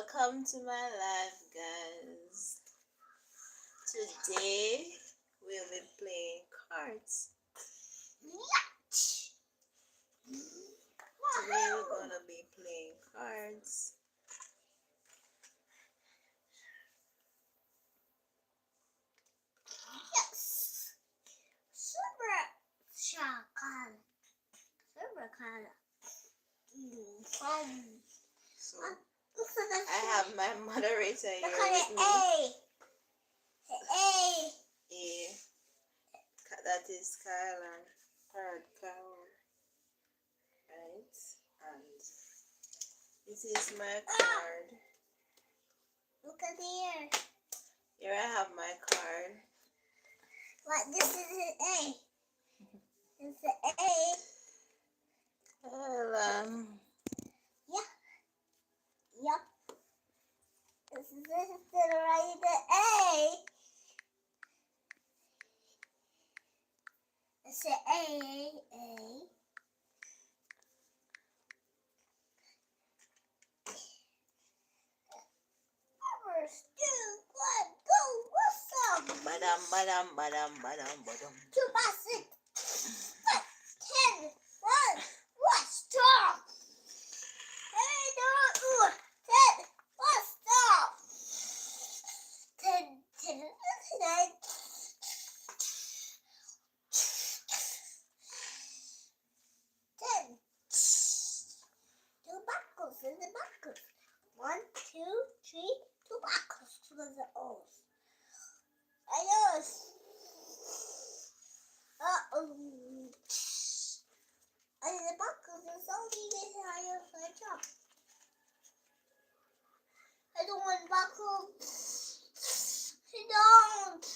Welcome to my life, guys. Today we'll be playing cards. Today we're gonna be playing cards. Yes. Super color. So I have my moderator here Look at with it. me. A. A. That is Skylar. Card Carol. Right. And this is my card. Look at here. Here I have my card. What? This is an A. This is an A. Well, Yup. This is right the A. It's an A. Numbers 2, 1, go. What's up? Badam. 2 by 6. 10. 1. What's up? Hey, no. 10. What's up? 10. 9. 10. 2 buckles in the buckles. 1, 2, 3, 2 buckles to the O's. I know. And the buckles is only this higher for a job. I don't want buckles. I don't.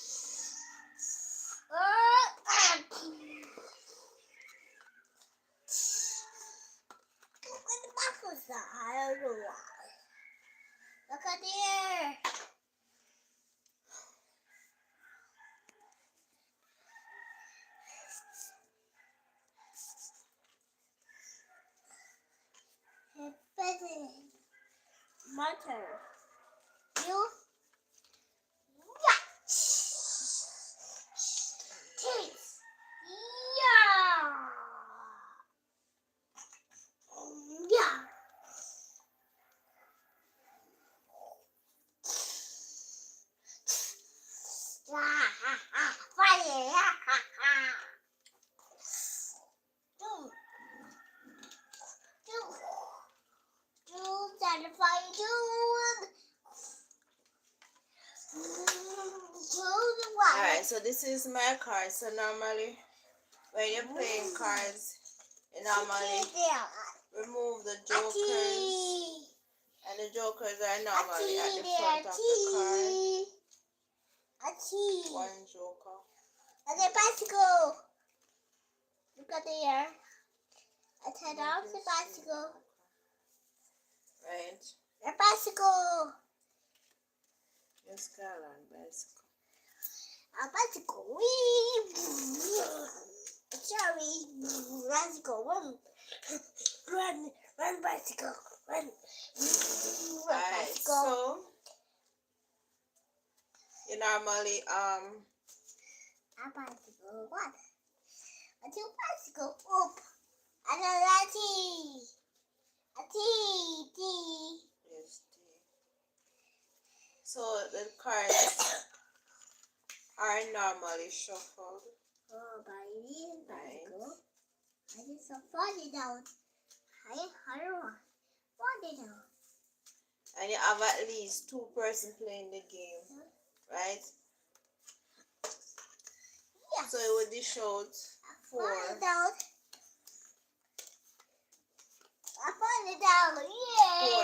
Look at the buckles are. I don't know why. Look at here. President. Mother. You. Taste. Yeah. Fire. Alright, so this is my card. So normally when you're playing cards, you normally remove the jokers. And the jokers are normally at the front of the card. One joker. And the bicycle. Look at here. I turn off the bicycle. Right. The bicycle. Yes, Carol, bicycle. A bicycle. Wee. Sorry. Bicycle. Run, bicycle. Run. Alright, so you normally a bicycle. What? A two bicycle up. Another T. A T. yes, so the cards are normally shuffled. Oh, by this bicycle. I just fall it down. I don't want. Fall it down. And you have at least 2 persons playing the game, right? Yes. So it would dish out 4. Fall it down. I fall it down. Yay. 4.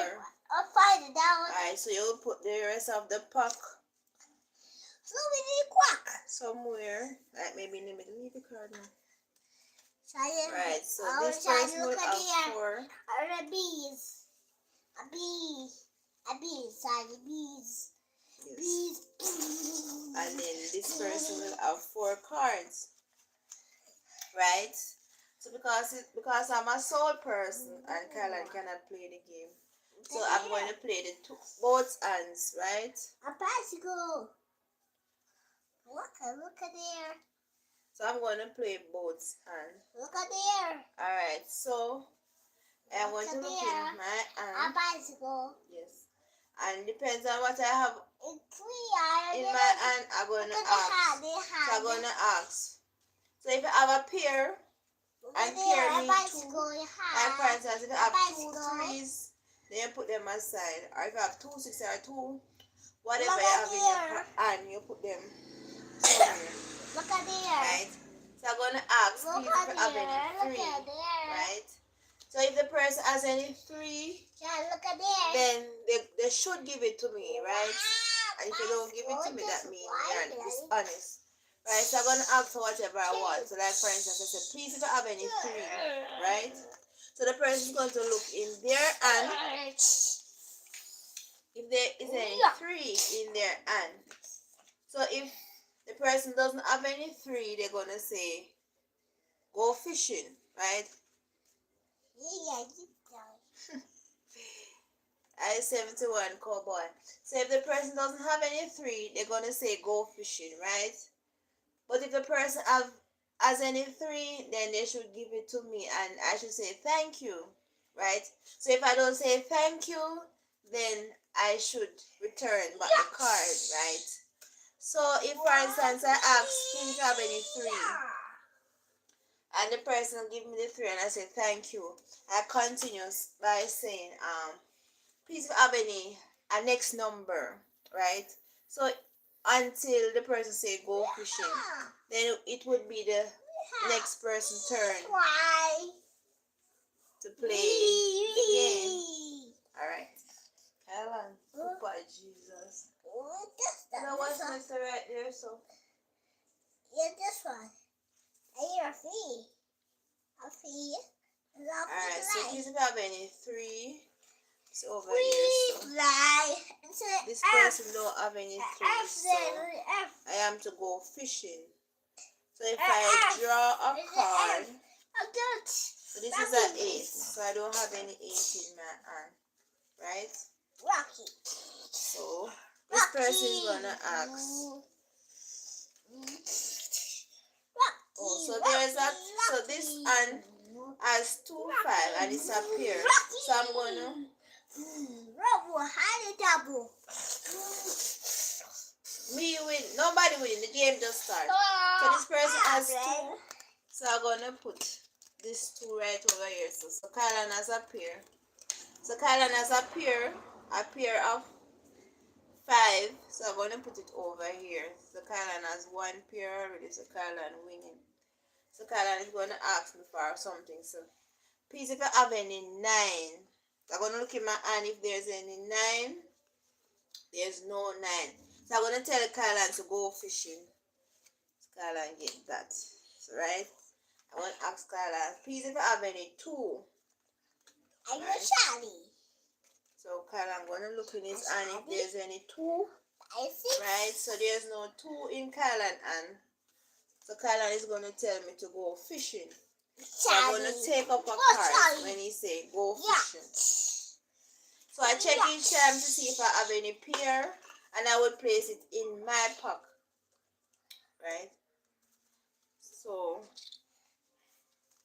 I fall it down. Alright, so you'll put the rest of the pack So we need quack. somewhere, like maybe in the middle of the card now. Right, So this person would have 4. Are the bees. A bee. Sorry, bees. Yes. Bees. And then this person will have 4 cards, right? So because I'm a sole person and Kylan cannot play the game, So I'm going to play the both hands, right? A bicycle. Look at there. So I'm going to play both hands. Look at there. Alright, so I'm going to look in my hand. A bicycle. Yes. And depends on what I have in my hand, I'm going to ask. So I'm going to ask. So if I have a pair, and pair means two. Like for instance, if I have 2 3s, then you put them aside. Or if you have 2 6 or 2, whatever you have in your hand, you put them somewhere. Look at there. Right? So I'm going to ask if you have any 3. Right? So if the person has any 3, look at there. then they should give it to me, right? And if you don't give it to me, that means you're dishonest. Right, so I'm going to ask for whatever I want. So like for instance, I said, please if you have any 3, right? So the person is going to look in their hand. If there is any 3 in their hand. So if the person doesn't have any 3, they're going to say, go fishing, right? I 71 cowboy. So if the person doesn't have any 3, they're going to say, go fishing, right? But if the person has any 3, then they should give it to me and I should say thank you, right? So if I don't say thank you, then I should return back the card, right? So if for instance I ask, do you have any 3? And the person give me the 3 and I say thank you, I continue by saying, please if you have a next number, right? So until the person say go fishing, then it would be the next person's turn to play the game. Alright. Helen, Papa Jesus. Now what's next right there, so? Yeah, this one. And your feet. A feet. Alright, so please if you have any 3. It's over here, so this person don't have any 3, so I am to go fishing. So if I draw a card, so this is an 8, so I don't have any 8 in my hand, right? Rocky. So this person is gonna ask. Oh, so there's a so this hand has 2 5 and it's a pair. So I'm gonna. Double. Me win. Nobody win. The game just started. So this person has 2. So I'm gonna put this 2 right over here. So Kylan has a pair. So Kylan has a pair of 5. So I'm gonna put it over here. So Kylan has 1 pair already. So Kylan winning. So Kylan is gonna ask me for something. So please if you have any 9. So I'm going to look in my hand if there's any 9. There's no 9. So I'm going to tell Kylan to go fishing. So Kylan get that. So right? I want to ask Kylan, please if you have any 2. And right? Charlie. So Kylan, I'm going to look in his hand if there's any 2. Right? So there's no 2 in Kylan's hand. So Kylan is going to tell me to go fishing. So I'm going to take up a card when he say go fishing. So I check each time to see if I have any pair and I would place it in my pack. Right? So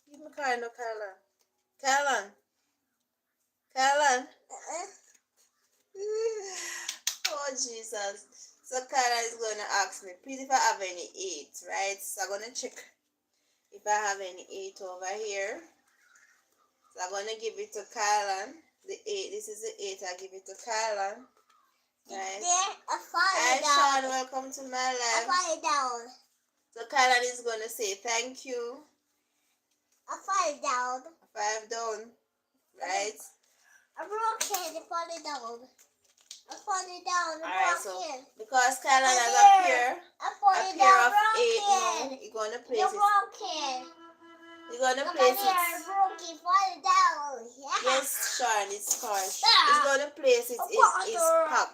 give me card no Kylan. Kylan. Oh Jesus. So Kylan is going to ask me, please if I have any 8, right? So I'm going to check if I have any 8 over here. So I'm going to give it to Kylan. The 8. This is the 8. I give it to Kylan. Right. Hi Sean, welcome to my life. I fall down. So Kylan is going to say thank you. I fall down. 5 down. Right. I'm broken. I fall down. I fall down. Alright, so because Kylan has a pair of 8 now, you're going to place it. You're going to place it. Yes, Sean, it's scorched. He's going to place it in his pack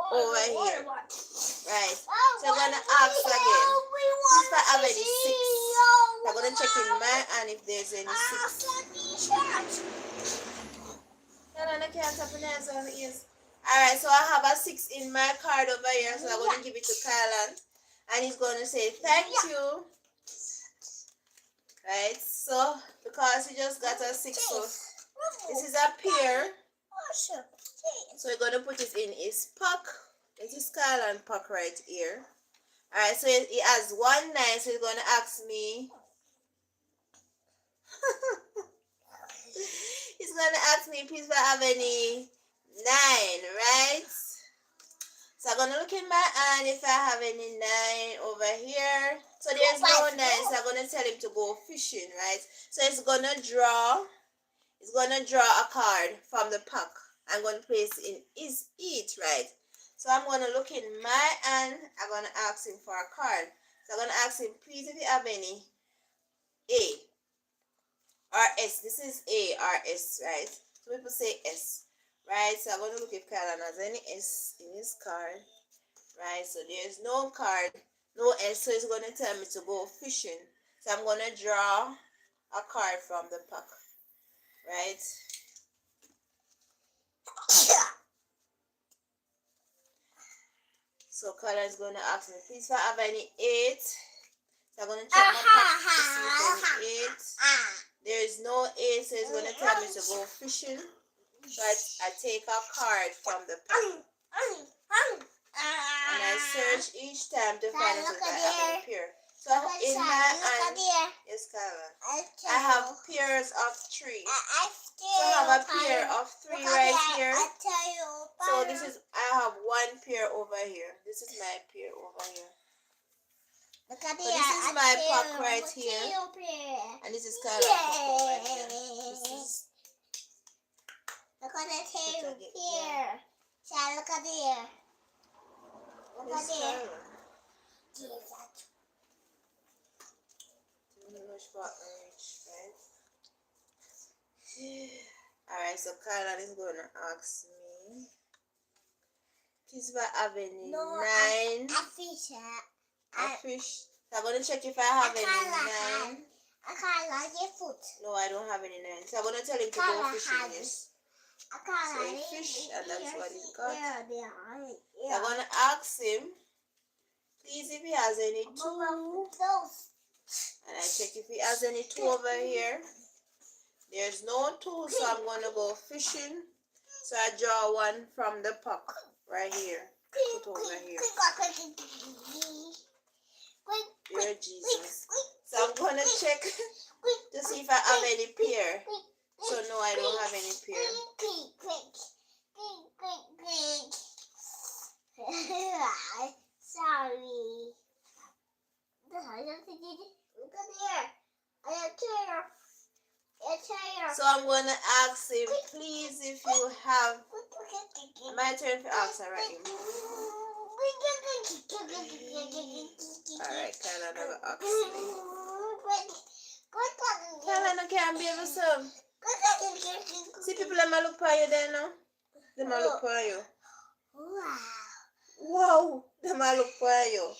over here. Right. So I'm going to ask again. If I have any 6. I'm going to check in my hand if there's any 6. No, I can't tap nails on the ears. Alright, so I have a 6 in my card over here, so I'm going to give it to Kylan. And he's going to say thank you. Right, so because he just got a 6, so this is a pair. So we're going to put it in his pack. It is Kylan pack right here. Alright, so he has 1 9, so he's going to ask me. He's going to ask me, please, if I have any 9, right? So I'm going to look in my hand if I have any 9 over here. So there's no 9, so I'm going to tell him to go fishing, right? So he's going to draw a card from the pack. I'm going to place in his eat, right? So I'm going to look in my hand. I'm going to ask him for a card. So I'm going to ask him, please, if you have any A or S. This is A or S, right? So people say S, right? So I'm going to look if Kylan has any S in his card, right? So there's no card, no S, so he's going to tell me to go fishing. So I'm going to draw a card from the pack, right? So Kylan is going to ask me, please, if I have any 8. So I'm going to check my pack to see if any 8. There is no 8, so he's going to tell me to go fishing. So I take a card from the pack. And I search each time to find out if I have any pair. So in my hand, yes, Kylan, I have pairs of 3. So I have a pair of 3 right here. So this is, I have 1 pair over here. This is my pair over here. So this is my pack right here. And this is Kylan's pack over here. This is. Look at the tail here. Shall look at there. Look at there. Alright, so Kylan is going to ask me, please, if I have any 9. A fish. A fish. So I'm going to check if I have any 9. I can't like your foot. No, I don't have any 9. So I'm going to tell him to go fishing. Yes. So he fish, and that's what he got. I'm going to ask him, please, if he has any 2. And I check if he has any 2 over here. There's no 2, so I'm going to go fishing. So I draw 1 from the pack right here. Put over here. Dear Jesus. So I'm going to check to see if I have any pair. So no, I don't have any pair. Sorry. Look at there. I have chair. So I'm going to ask him, please, if you have. My turn to ask her, right? Alright, Kylan never asked me. Kylan, I can't be able to. See, people, let me look for you there now. Let me look for you. Wow, let me look for you.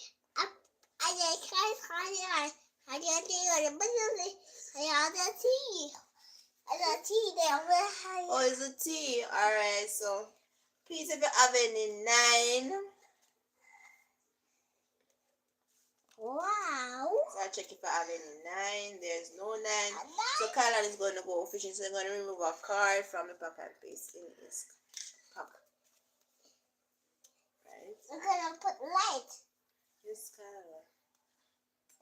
Oh, it's a T. Alright, so please, if you have any 9. Wow. So I check if I have any 9. There's no 9. So Kylan is going to go fishing. So I'm going to remove a card from the pack and paste in his pack. Right? I'm going to put light. Yes, Kylan.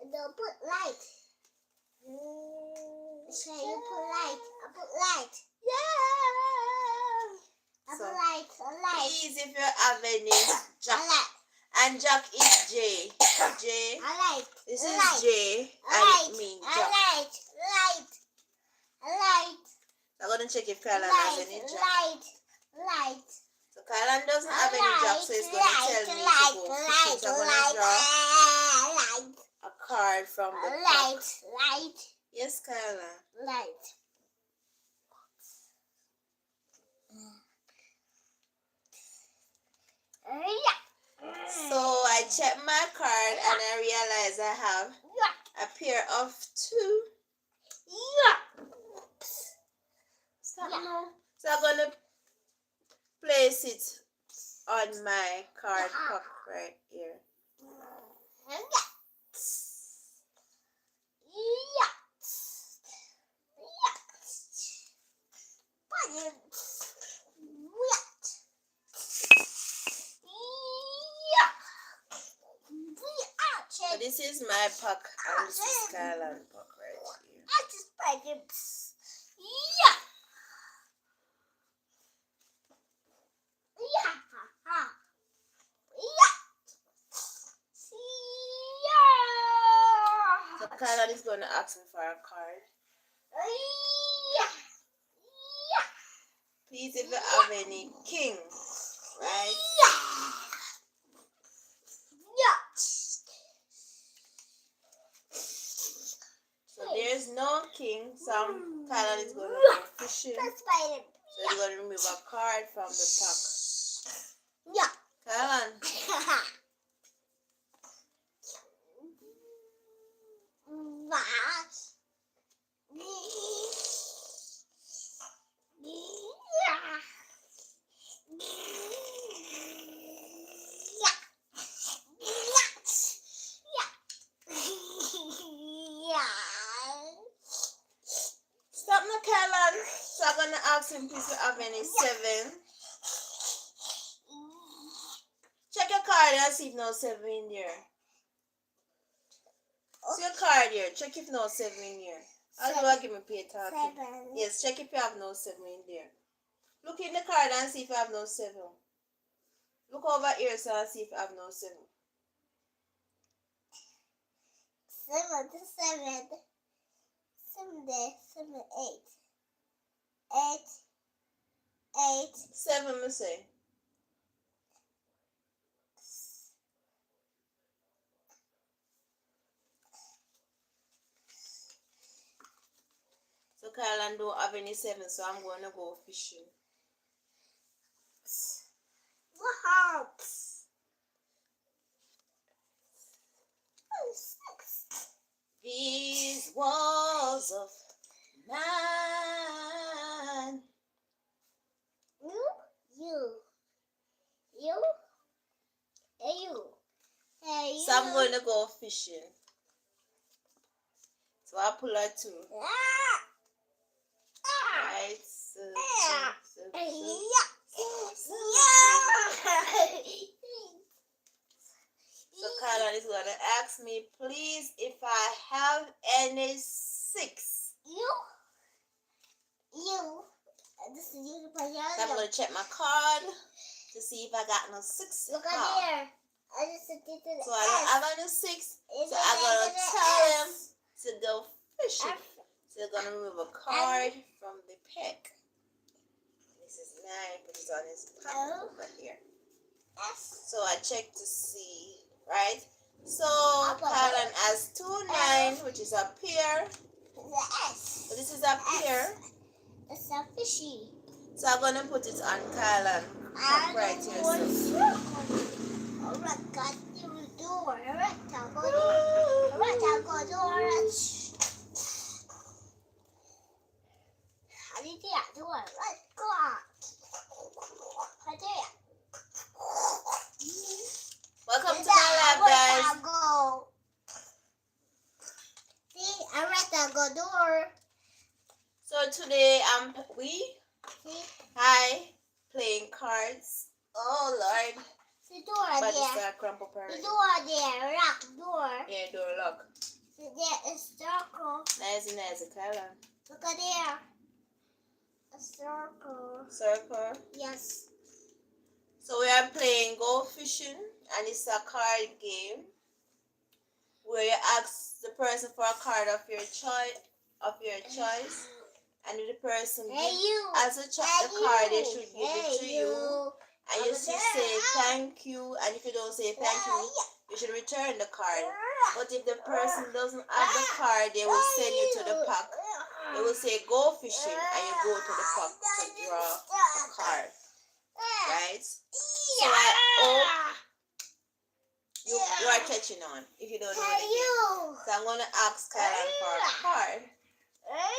I'm going to put light. So you put light. I put light. Yeah. I put light. Please, if you have any Jack. And Jack is J. J. This is J. And it means Jack. Light. I'm going to check if Kylan has any Jack. Light. So Kylan doesn't have any Jack, so he's going to tell me to go fishing. So I'm going to draw a card from the pack. Light. Yes, Kylan. Light. So I check my card and I realize I have a pair of 2. Stop now. So I'm going to place it on my card puck right here. So this is my puck and this is Skyland puck right here. So Skyland is going to ask me for a card. Please, if you have any king, right? So there's no king, so Kylan is going to go fishing. So he's going to remove a card from the pack. Kylan. Stop now, Kylan. So I'm going to ask him, please, if you have any 7. Check your card and see if no 7 in there. See your card here. Check if no 7 in here. I'll do a give me pay talking. Yes, check if you have no 7 in there. Look in the card and see if you have no 7. Look over here so I see if you have no 7. 7 there, 7, 8. 8. 7, me say. So Kylan don't have any 7, so I'm going to go fishing. What helps? 6. These walls of mine. You. So I'm going to go fishing. So I pull a 2. Right. So Kylan is going to ask me, please, if I have any 6. This is you. So I'm going to check my card to see if I got no 6. Look at there. I just did it. So I don't have any 6. So I'm going to tell him to go fishing. So they're going to remove a card from the pack. This is 9. Put it on his pocket over here. So I check to see, right? So Kylan has 2 9, which is a pair. So this is a pair. It's a fishy. So I'm going to put it on Kylan right here. Welcome to my lab, guys. So today I playing cards. Oh Lord. But it's a crumple party. Yeah, door lock. Nice, Kylan. Look at there. A circle. Circle. Yes. So we are playing Go Fishing, and it's a card game where you ask the person for a card of your choice, and if the person as a the card, they should give it to you, and you should say thank you. And if you don't say thank you, you should return the card. But if the person doesn't have the card, they will send you to the pack. They will say go fishing, and you go to the pack to draw a card. Right? So I hope you are catching on if you don't know the game. So I'm going to ask Kylan for a card.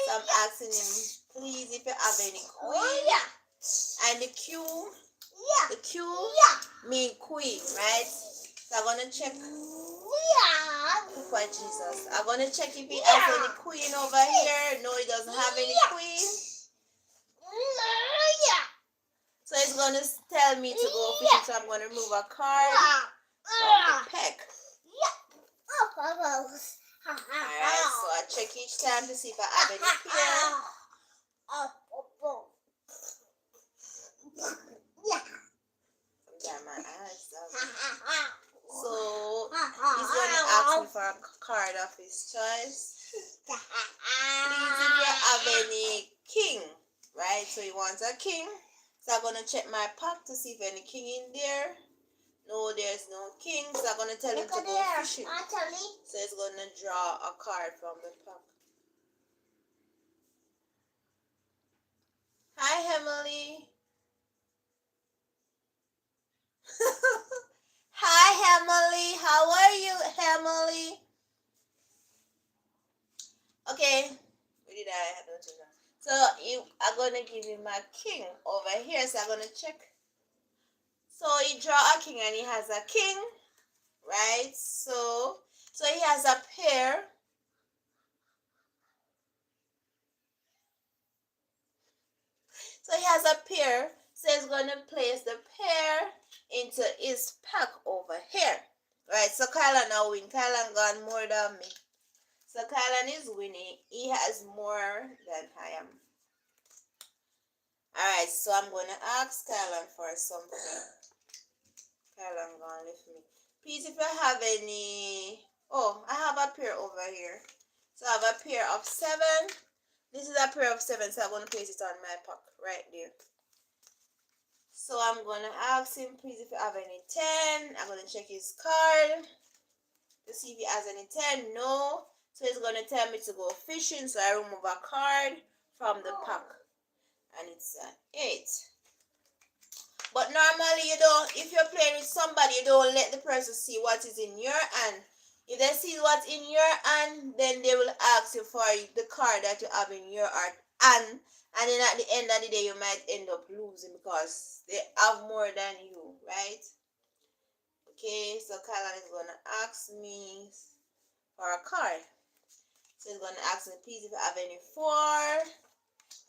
So I'm asking him, please, if you have any queen and the Q Yeah. The Q Yeah. mean queen, right? So I'm gonna check. Yeah. For Jesus. I'm gonna check if he has any queen over here. No, he doesn't have any queen. Yeah. So it's gonna tell me to go fishing. So I'm gonna remove a card from the pack. Alright, so I check each time to see if I have any pair. Got my eyes down. So he's gonna ask me for a card of his choice. Please, if you have any king, right? So he wants a king. So I'm gonna check my pack to see if any king in there. No, there's no king. So I'm gonna tell him to go fishing. So he's gonna draw a card from the pack. Hi, Emily. Hi, Emily. How are you, Emily? Okay. Where did I have to know? So you are gonna give him a king over here. So I'm gonna check. So he draw a king and he has a king, right? So he has a pair. So he has a pair. So he's gonna place the pair into his pack over here, right? So Kylan now win. Kylan got more than me. So Kylan is winning. He has more than I am. Alright, so I'm gonna ask Kylan for something. Kylan gonna lift me. Please, if you have any. Oh, I have a pair over here. So I have a pair of 7. This is a pair of 7, so I'm gonna place it on my pack right there. So I'm gonna ask him, please, if you have any 10. I'm gonna check his card to see if he has any 10. No. So he's gonna tell me to go fishing. So I remove a card from the pack, and it's an 8. But normally you don't. If you're playing with somebody, you don't let the person see what is in your hand. If they see what's in your hand, then they will ask you for the card that you have in your hand. And then at the end of the day, you might end up losing because they have more than you, right? Okay, so Kylan is going to ask me for a card. So he's going to ask me, please, if I have any 4.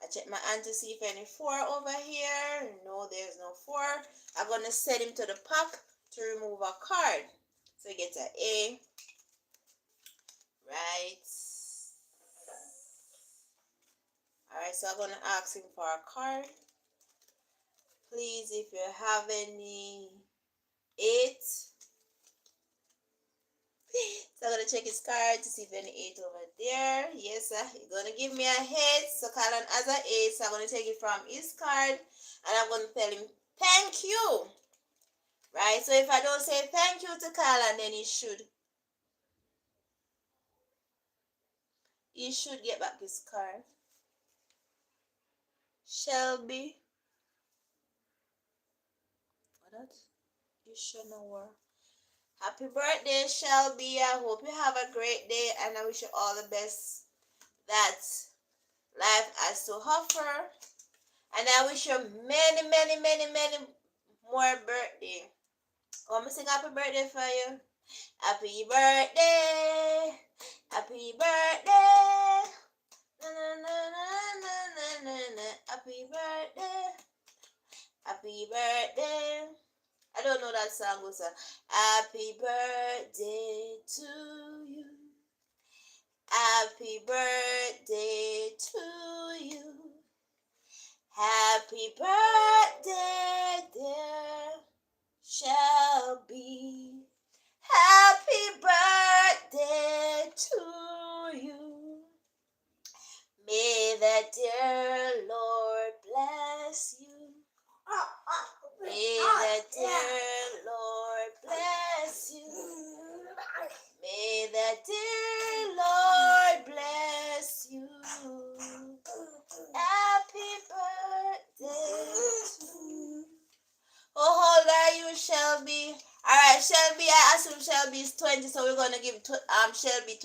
I check my hand to see if any 4 over here. No, there's no 4. I'm going to set him to the pack to remove a card. So he gets an A. Right. Alright, so I'm going to ask him for a card. Please, if you have any 8. So I'm going to check his card to see if any 8 over there. Yes, sir. He's going to give me a head. So Kylan has an 8. So I'm going to take it from his card. And I'm going to tell him, thank you. Right? So if I don't say thank you to Kylan, then he should get back his card. Shelby. What? You should know where. Happy birthday, Shelby. I hope you have a great day and I wish you all the best that life has to offer. And I wish you many, many, many, many more birthday. Come sing happy birthday for you. Happy birthday. Happy birthday. Na, na, na, na, na, na, na. Happy birthday. Happy birthday. I don't know that song goes on. Happy birthday to you. Happy birthday to you. Happy birthday, dear Shelby. Happy birthday to you. May the dear Lord bless you. May the dear Lord bless you. May the dear Lord bless you. Happy birthday to you. Oh, old are you, Shelby? Alright, Shelby, I assume Shelby is 20, so we're gonna give Shelby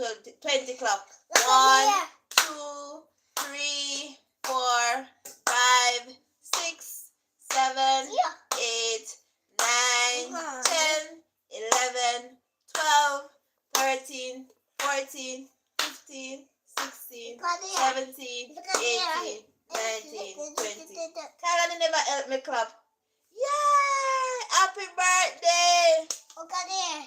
20 clap. 1, 2, 3, 4, 5, 6, 7, Yeah. 8, 9, 10, 11, 12, 13, 14, 15, 16, 17, 18, 19, 20. Kyla never helped me clap. Yay! Happy birthday! Look at there.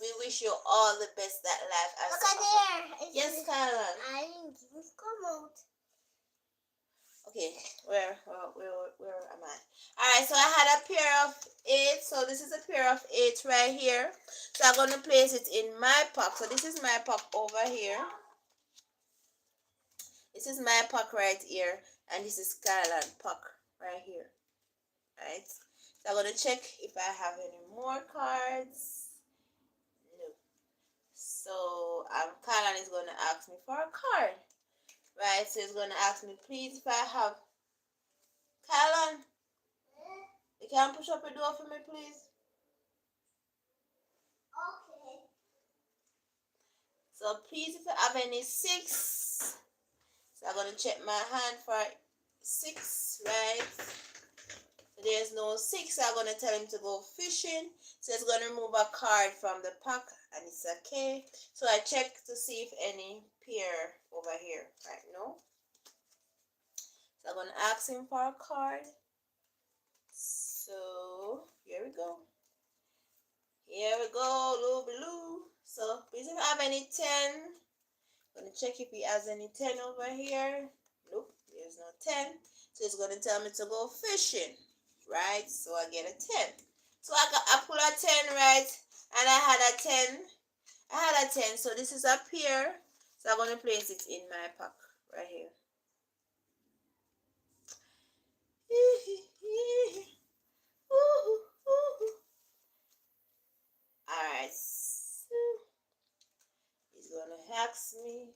We wish you all the best that life has Look to at offer. there. Yes, Kyla. I didn't come out. Okay, where am I? Alright, so I had a pair of 8. So this is a pair of 8 right here. So I'm going to place it in my pack. So this is my pack over here. This is my pack right here. And this is Skyland pack right here. Right? So I'm going to check if I have any more cards. No. So Skyland is going to ask me for a card. Right? So he's going to ask me, please, if I have... Skyland, you can push up a door for me, please? Okay. So please, if you have any 6, so I'm going to check my hand for 6, right? So there's no 6, I'm going to tell him to go fishing. So it's going to remove a card from the pack, and it's okay. So I check to see if any pair over here, right? No. So I'm going to ask him for a card. So here we go. Here we go, Loo. So please, if you have any 10, I'm going to check if he has any 10 over here. Nope, there's no 10. So he's going to tell me to go fishing, right? So I get a 10. So I pull a 10, right? And I had a 10. So this is up here. So I'm going to place it in my pack right here. Alright, so he's gonna ask me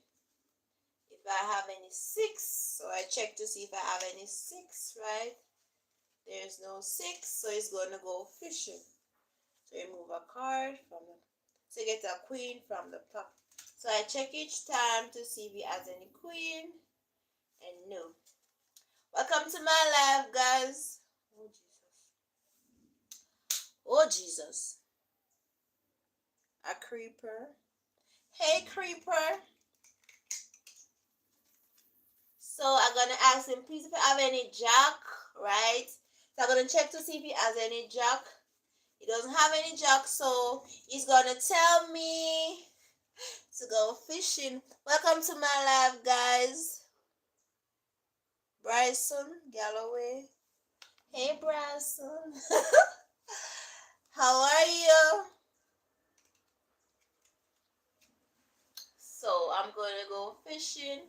if I have any 6. So I check to see if I have any 6, right? There's no 6, so he's gonna go fishing. So remove a card from the, to get a queen from the pack. So I check each time to see if he has any queen, and no. Welcome to my life, guys. Oh Jesus. Oh Jesus. A creeper. Hey, creeper. So I'm gonna ask him, please, if you have any jack, right? So I'm gonna check to see if he has any jack. He doesn't have any jack, so he's gonna tell me to go fishing. Welcome to my life, guys. Bryson Galloway. Hey, Bryson. How are you? So I'm gonna go fishing,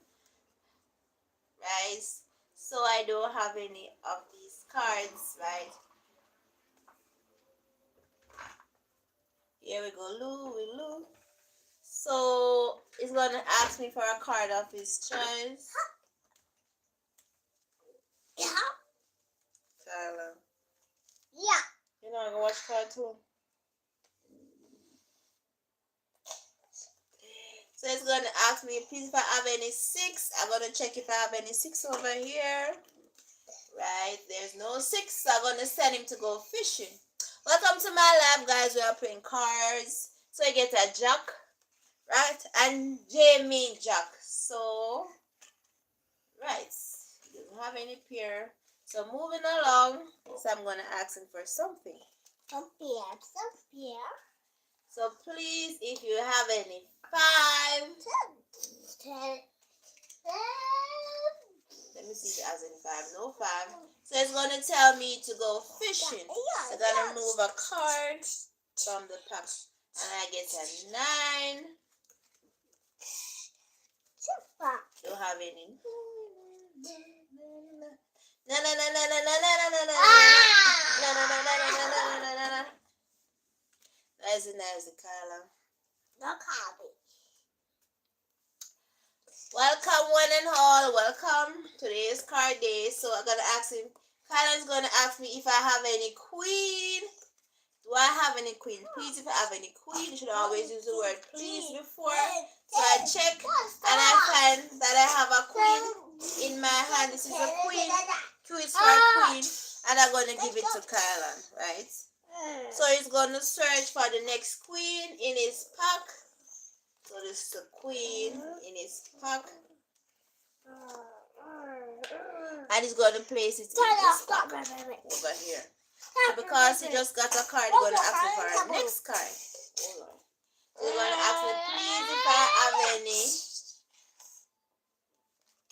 right? So I don't have any of these cards, right? Here we go, Lou. So he's gonna ask me for a card of his choice. Yeah. Tyler. Yeah. You know I'm gonna watch cartoon. So he's gonna ask me, please, if I have any 6. I'm gonna check if I have any 6 over here. Right, there's no 6, so I'm gonna send him to go fishing. Welcome to my lab, guys. We are playing cards. So you get a jack, right? And Jamie jack. So, right, he doesn't have any pair. So moving along, so I'm gonna ask him for something. Some pair. So please, if you have any 5. 10. Let me see if he has any 5. No 5. So it's going to tell me to go fishing. So I'm going to remove a card from the pack. And I get a 9. Don't have any. That's a nice color. No copy. Welcome one and all. Welcome. Today is card day. So I'm going to ask him. Kyla's going to ask me if I have any queen. Do I have any queen? Please, if I have any queen, you should always use the word please before. So I check and I find that I have a queen in my hand. This is a queen. Q is for queen. And I'm I'm going to give it to Kylan, right? So he's going to search for the next queen in his pack. So this is the queen in his pack. And he's going to place it in his pack over here. So because he just got a card, he's going to ask me for our next card. Hold on. So he's going to ask me, please, if I have any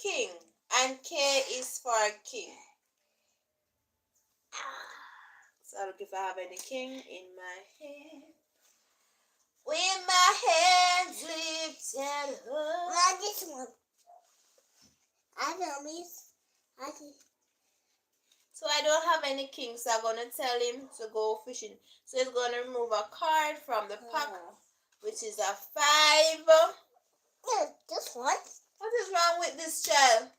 king. And K is for king. So look if I have any king in my hand. With my hands lifted up. Not this one. I know, miss. So I don't have any king, so I'm going to tell him to go fishing. So he's going to remove a card from the pack, which is a 5. Yeah, this one. What is wrong with this child?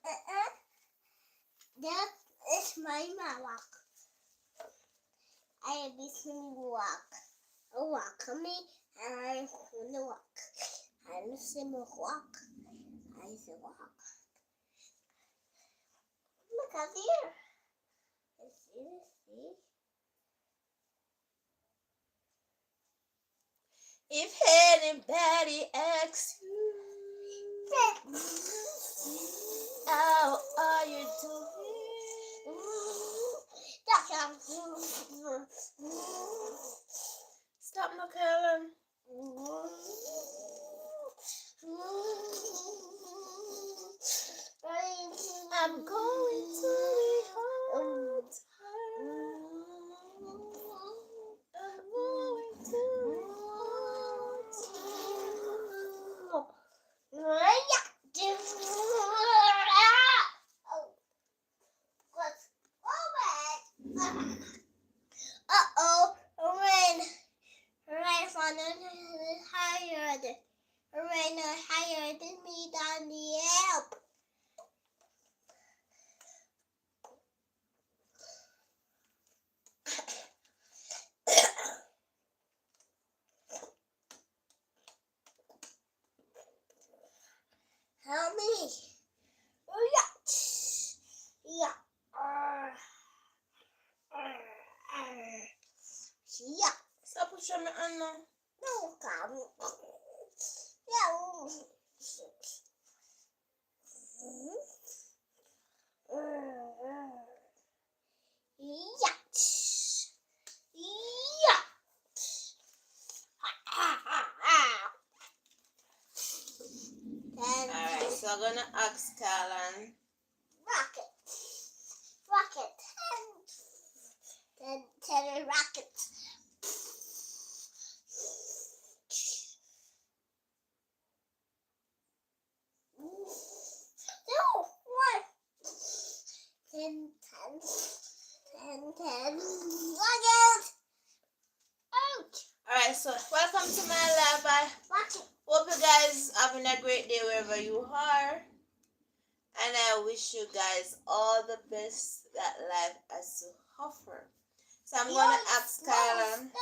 That is my walk. I am this walk. A walk me, and I want to walk. I'm a simple walk. I say walk. Look up here. See? If anybody asks you, how are you doing? Stop, McKellen. I'm going to be home. I'm going to be Uh-oh, rain higher than me down the Alp. Help me. Yeah. Yeah. Stop pushing me on now. No, come. Yeah. Alright, so I'm gonna ask Kylan. Rocket. Ten rockets. No, what? 10 rockets. Ouch. Alright, so welcome to my lab. I hope you guys having a great day wherever you are. And I wish you guys all the best that life has to offer. So I'm going to ask Kylan.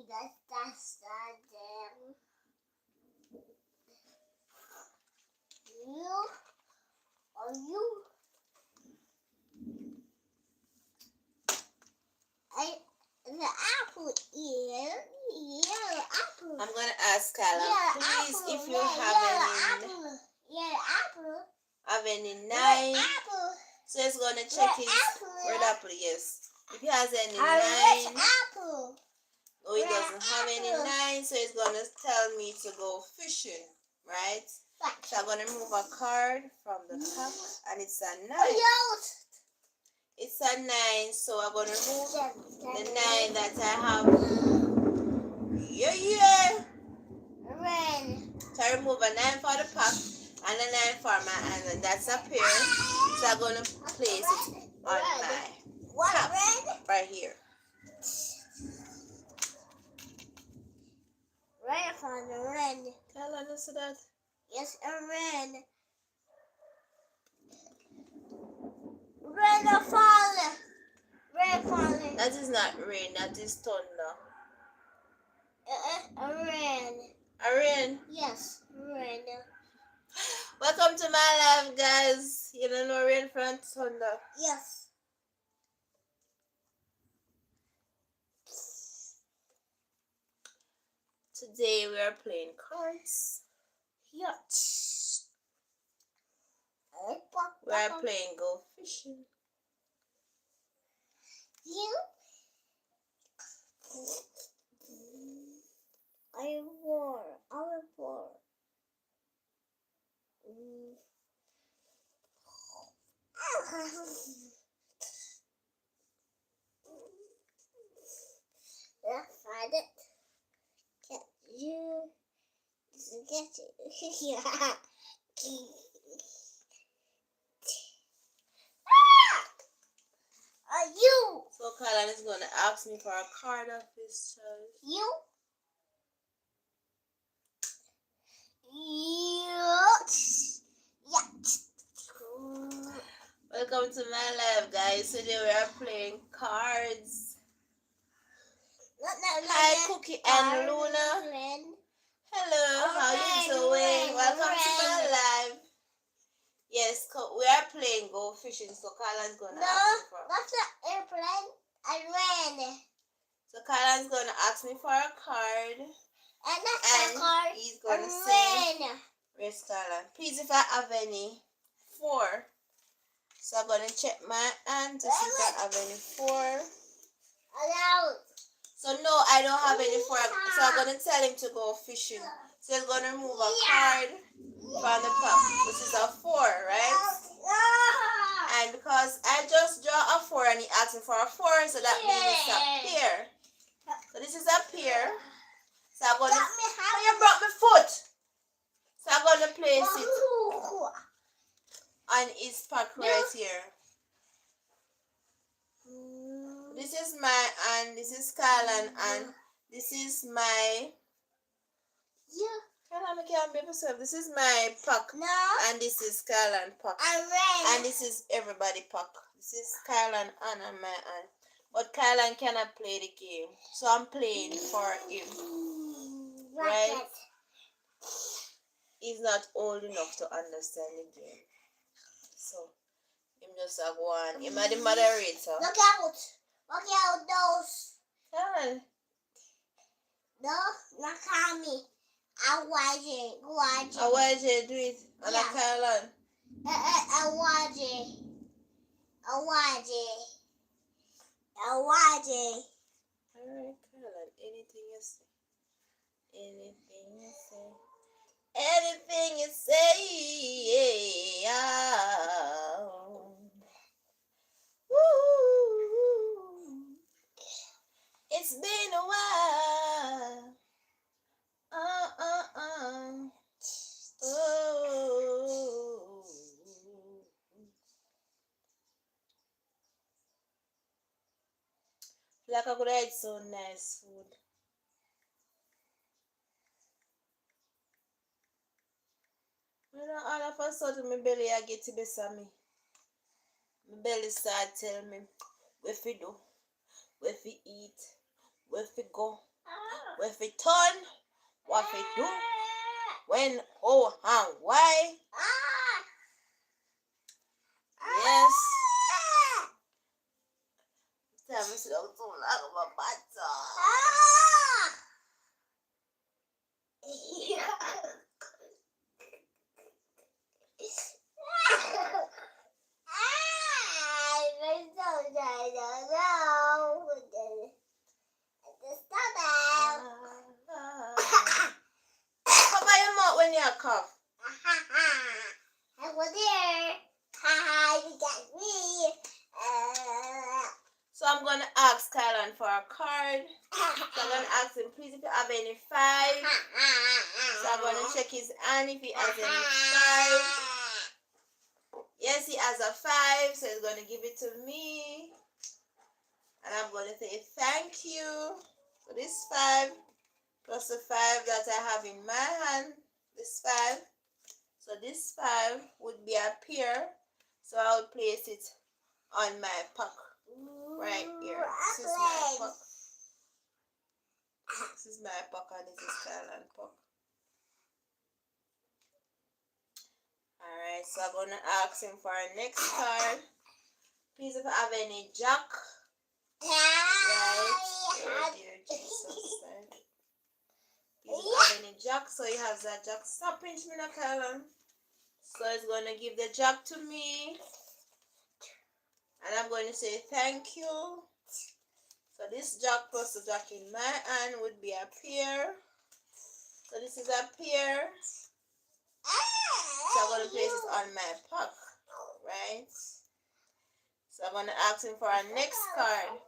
That's them. Are you? The apple is apple. I'm going to ask Kylan, please, if you have any 9. Apple. So he's going to check his red apple, yes. If he has any 9. Apple. No, he doesn't have any 9, so he's going to tell me to go fishing, right? So I'm going to remove a card from the pack, and it's a 9. It's a 9, so I'm going to remove the 9 that I have. Yeah. So I remove a 9 for the pack, and a 9 for my hand, and that's a pair. So I'm going to place it on my top, right here. Red for the red. Can I listen to that? Yes, a red. Red falling. That is not rain, that is thunder. A rain. A rain? Yes, rain. Welcome to my life, guys. You don't know rain front thunder. Yes. Today we are playing cards. Yes. We are playing go fishing. You. I won. Let's find it. Can you get it? Yeah. You. So Kylan is going to ask me for a card of his choice. You. Welcome to my life, guys. Today we are playing cards. Hi, Cookie and Luna. Hello, how you doing? Welcome to my live. Yes, we are playing go fishing, so Kylan's gonna ask me for. That's an airplane. I ran. So Kylan's gonna ask me for a card, And that's a card. He's gonna say, "Where's Kylan? Please, if I have any 4." So I'm gonna check my hand to see if I have any 4. So no, I don't have any 4. So I'm gonna tell him to go fishing. So he's gonna remove a card from the pack, which is a 4, right? And because I just draw a 4 and he asked me for a 4, so that means it's a pair. So this is a pair. So I'm gonna. Oh, you brought my foot. So I'm gonna place it on his pack right here. This is my and this is Kylan and this is my. This is my pack. No. And this is Kylan pack. And this is everybody pack. This is Kylan and my aunt. But Kylan cannot play the game. So I'm playing for him. Right? He's not old enough to understand the game. So him just a go on. Him are the moderator. Look out those. Kylan. No, not Kami. I watch it. I watch it do it. And Yeah. Kylan. I watch it. Alright, Kylan. Anything you say. Anything you say. Anything you say. Yeah. Woo. It's been a while. Oh. Like I could eat so nice food. You know, all of a sudden my belly I get to be me. My belly start tell me where fi do, where fi eat, where fi go, where fi turn, what fi do, when, how, and why. Yes. Tell me so long of a butter. Cover your mouth when you cough. I was there. You got me. So I'm gonna ask Kylan for a card. So I'm gonna ask him, please, if you have any 5. So I'm gonna check his hand if he has any 5. Yes, he has a 5, so he's gonna give it to me. And I'm gonna say thank you for this 5 plus the 5 that I have in my hand. This 5. So this 5 would be a pair. So I will place it on my pack right here. This is my pack. This is my pack and this is Kylan pack. Alright, so I'm gonna ask him for our next card. Please, if you have any jack. Right. Oh dear Jesus. Right. Please, if you have any jack, so he has that jack. Stop pinching me, Callum. So it's gonna give the jack to me. And I'm going to say thank you. So this jack plus the jack in my hand would be a pair. So this is a pair. So I'm going to place it on my pack. Right? So I'm going to ask him for our next card.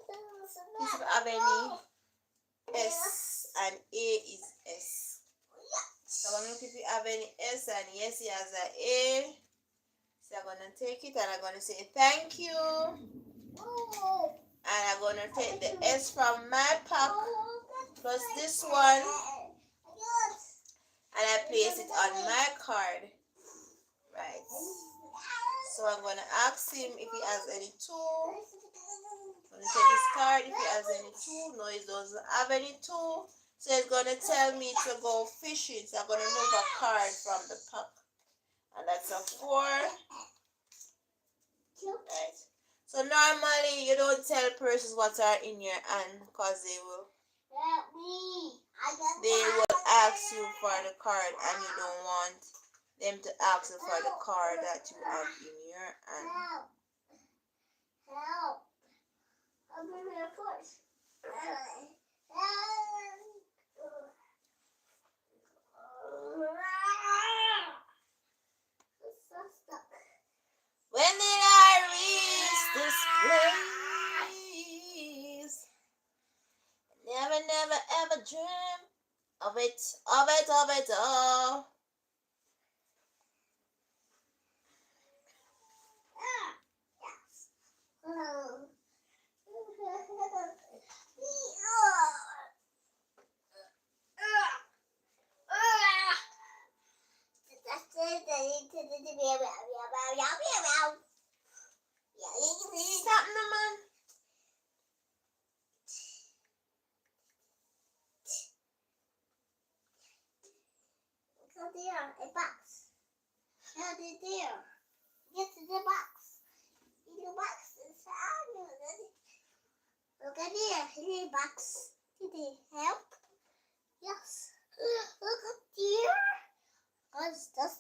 Please, if you have any S and A is S. So I'm going to look if you have any S, and yes, he has an A. So I'm going to take it and I'm going to say thank you. And I'm going to take the S from my pack plus this one. And I place it on my card. Right. So I'm going to ask him if he has any two. I'm going to take his card if he has any two. No, he doesn't have any two. So he's going to tell me to go fishing. So I'm going to move a card from the pack. And that's a 4. Right. So normally you don't tell persons what are in your hand because they will ask you for the card and you don't want them to ask you for the card that you have in your hand. Help. I'm in the force. When did I reach this place? Never, never, ever dream of it, of it, of it all. Stop, man. Look there, a box. How did there? Get to the box. In the box inside. Look at there, in the box. Did it help? Yes. Look up there. What's this?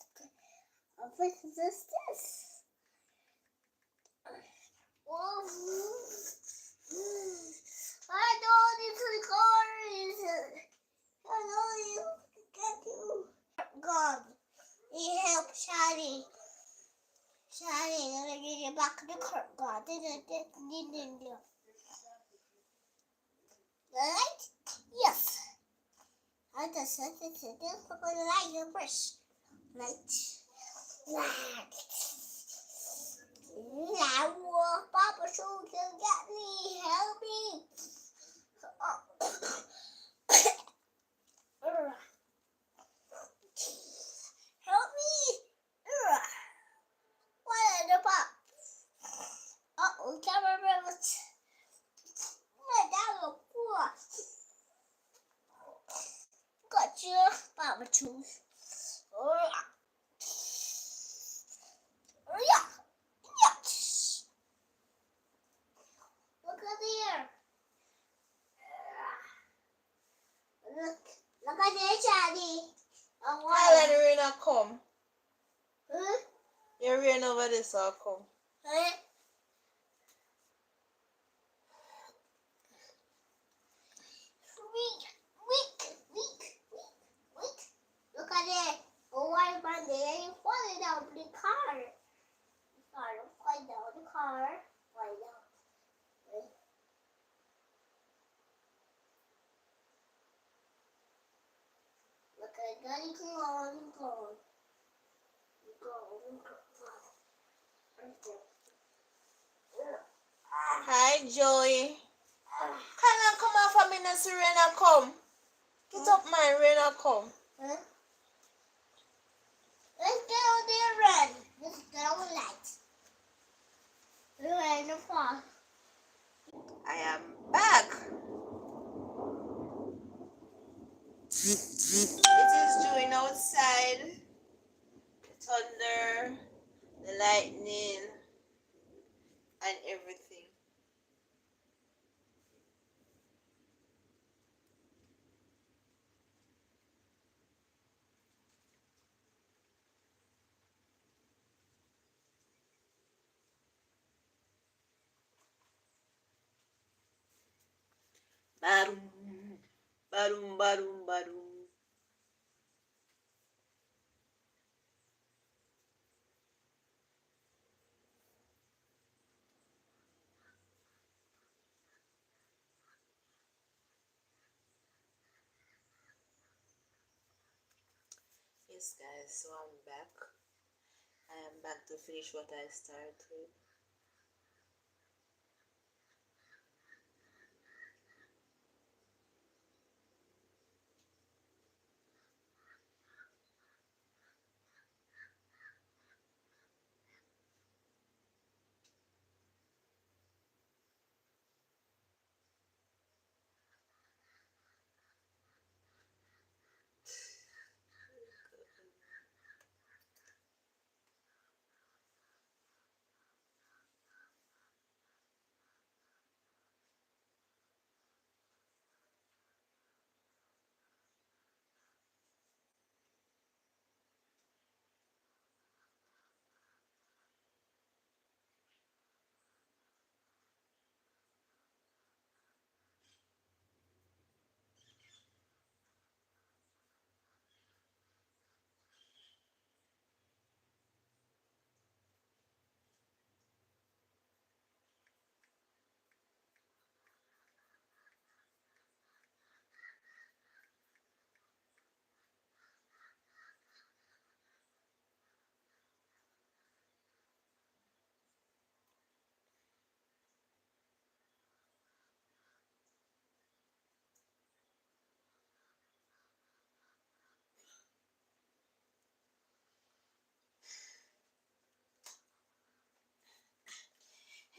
What is this? Whoa. I know this is I know you get you. God, he helped Shadi. Shadi, let me get you back to the court. God, didn't you? Right? Yes. I just said it. We're going to light your brush. Light. Now, Papa Shoe can get me. Help me. Help me. What in the box? Uh-oh, camera remote. Got you, Papa Shoe. Look at there. Look at there, Charlie. I'll let the rain come. Huh? Your rain over this will come. Huh? Weak. Look at it. Oh, why man there? You falling down the car. Don't fall down the car. Fall down. Look at Daddy go. Hi, Joey. Can I come off a minute so rain come? Get up, man, rain come. Huh? Let's go there, run. Let's go light. Rain fall. I am back. It is doing outside. The thunder, the lightning, and everything. Barum, barum, barum, barum. Yes, guys, so I'm back. I am back to finish what I started.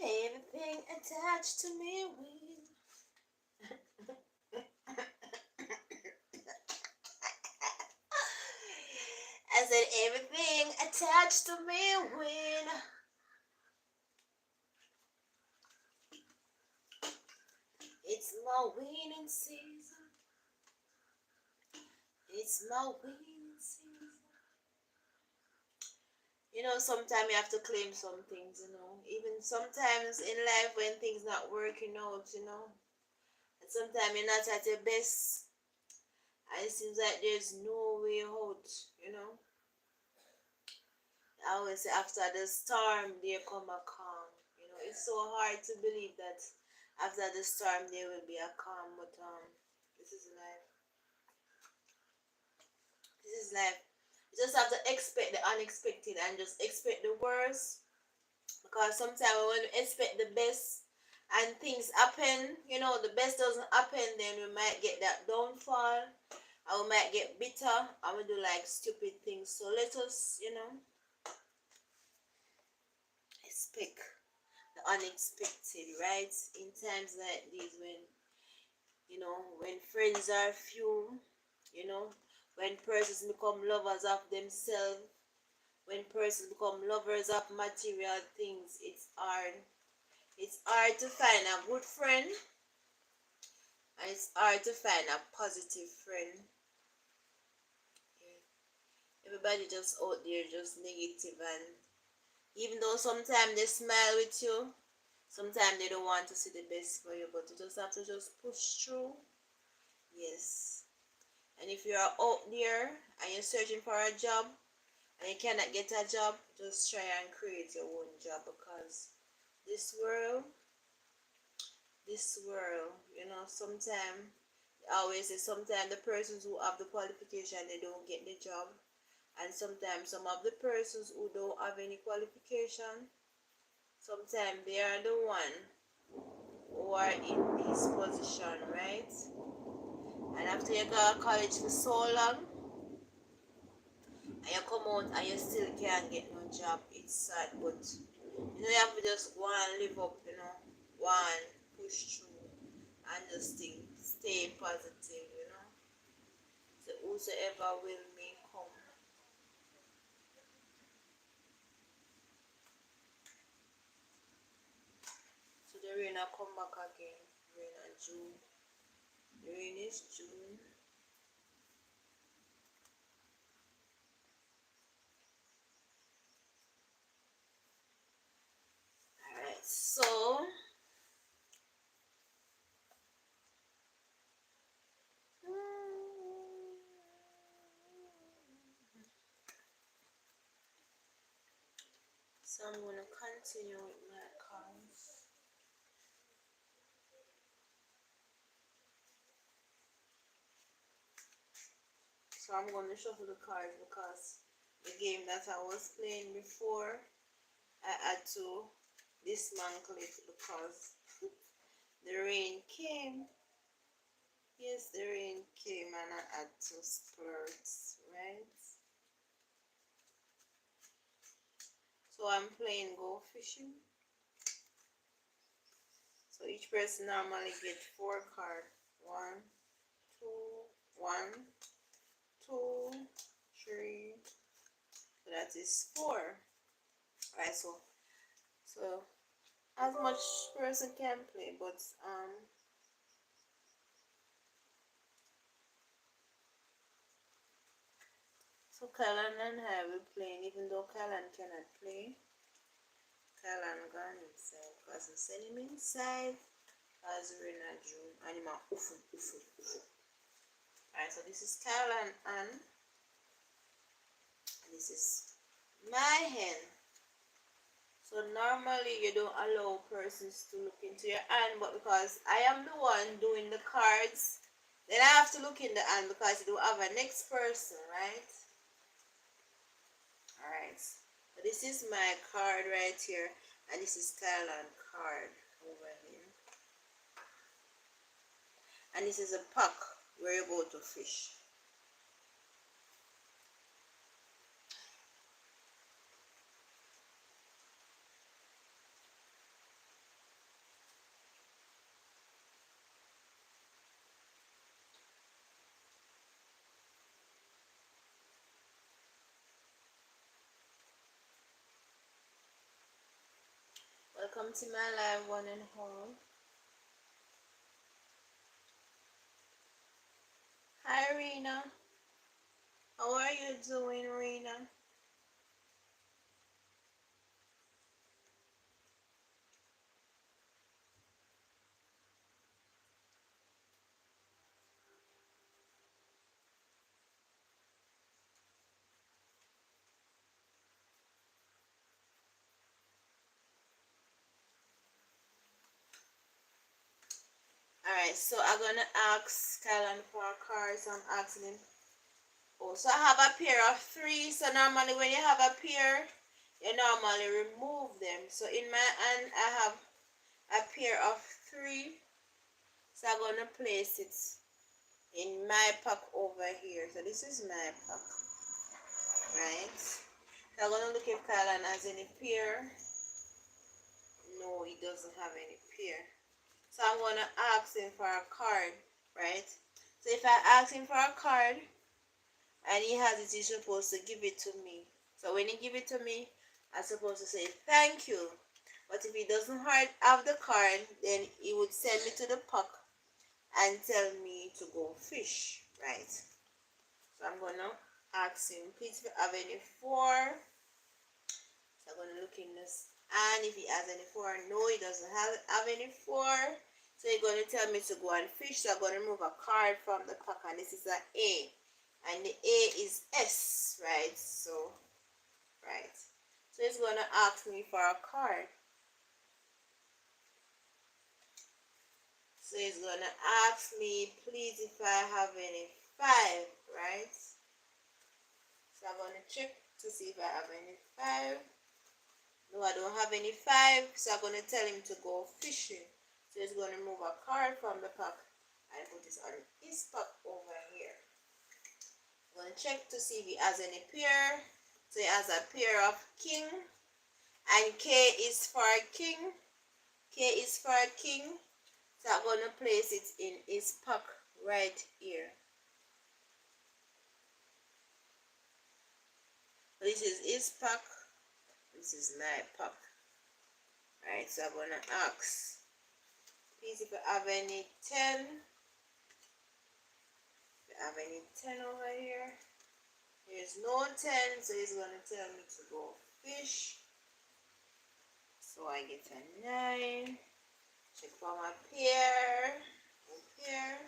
Everything attached to me will. I said everything attached to me will. It's my winning season. It's my winning season. You know, sometimes you have to claim some things, you know. Even sometimes in life when things not working out, you know. And sometimes you're not at your best. And it seems like there's no way out, you know. I always say after the storm there come a calm. You know, it's so hard to believe that after the storm there will be a calm, but this is life. This is life. You just have to expect the unexpected and just expect the worst. Because sometimes when we expect the best and things happen, you know, the best doesn't happen, then we might get that downfall and we might get bitter and we do like stupid things. So let us, you know, expect the unexpected, right? In times like these when, you know, when friends are few, you know, when persons become lovers of themselves, when persons become lovers of material things, it's hard. It's hard to find a good friend and it's hard to find a positive friend. Yeah. Everybody just out there just negative, and even though sometimes they smile with you, sometimes they don't want to see the best for you, but you just have to just push through. Yes. And if you are out there and you're searching for a job and you cannot get a job, just try and create your own job, because this world, you know, sometimes I always say sometimes the persons who have the qualification they don't get the job, and sometimes some of the persons who don't have any qualification, sometimes they are the one who are in this position, right? And after you go to college for so long and you come out and you still can't get no job, it's sad, but you know you have to just go and live up, you know, go and push through and just think, stay positive, you know. So whosoever will may come. come back again. Rain and June. The rain is June. Alright, so I'm gonna continue with my cards. So I'm gonna shuffle the cards because the game that I was playing before, I had to dismantle it because the rain came. Yes, the rain came and I had to splurt, right? So I'm playing go fishing. So each person normally get 4 cards. 1, 2, 1, 2, 3. So that is 4. Alright, so as much person can play, but so Kalan and I will playing, even though Kalan cannot play. Kalan gone inside because I'm sending him inside as we're in a June. Animal ufu ufu ufu. Alright, so this is Kalan and this is my hen. So normally you don't allow persons to look into your hand, but because I am the one doing the cards, then I have to look in the hand because you do have a next person, right? Alright, so this is my card right here, and this is Kalan card over here. And this is a pack where you go to fish. Welcome to my live one and all. Hi Rena. How are you doing, Rena? Alright, so I'm gonna ask Kylan for cards. I'm asking him. Oh, so I have a pair of 3. So normally when you have a pair, you normally remove them. So in my hand I have a pair of 3. So I'm gonna place it in my pack over here. So this is my pack. Right? So I'm gonna look if Kylan has any pair. No, he doesn't have any pair. So I'm going to ask him for a card, right? So if I ask him for a card and he has it, he's supposed to give it to me. So when he give it to me, I'm supposed to say thank you. But if he doesn't have the card, then he would send me to the park and tell me to go fish, right? So I'm going to ask him, please, if you have any 4. So I'm going to look in this. And if he has any 4, no, he doesn't have any 4. So you're going to tell me to go and fish. So I'm going to remove a card from the pack, and this is an A. And the A is S, right? So, right. So he's going to ask me for a card. So he's going to ask me, please, if I have any 5, right? So I'm going to check to see if I have any 5. No, I don't have any 5. So I'm going to tell him to go fishing. So he's going to remove a card from the pack and put this on his pack over here. I'm going to check to see if he has any pair. So he has a pair of king. And K is for king. K is for king. So I'm going to place it in his pack right here. So this is his pack. This is my pack. Alright, so I'm going to ask Please, if you have any 10, if you have any 10 over here. There's no 10, so he's going to tell me to go fish. So I get a 9. Check for my pair. Up here.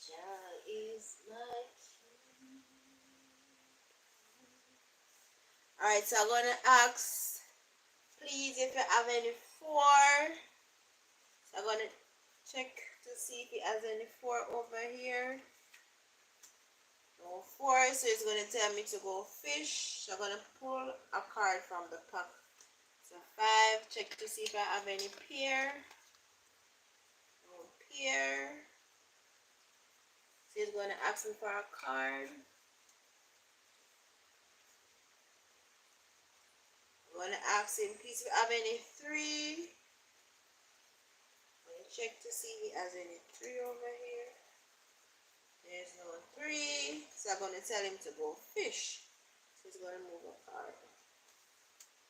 Jah is my king. Alright, so I'm gonna ask, please, if you have any 4. So I'm gonna check to see if he has any 4 over here. No 4, so it's gonna tell me to go fish. So I'm gonna pull a card from the pack. So 5, check to see if I have any pair. No pair. So he's gonna ask me for a card. I'm gonna ask him, please, if you have any 3. I'm gonna check to see if he has any 3 over here. There's no 3. So I'm gonna tell him to go fish. So he's gonna move a card.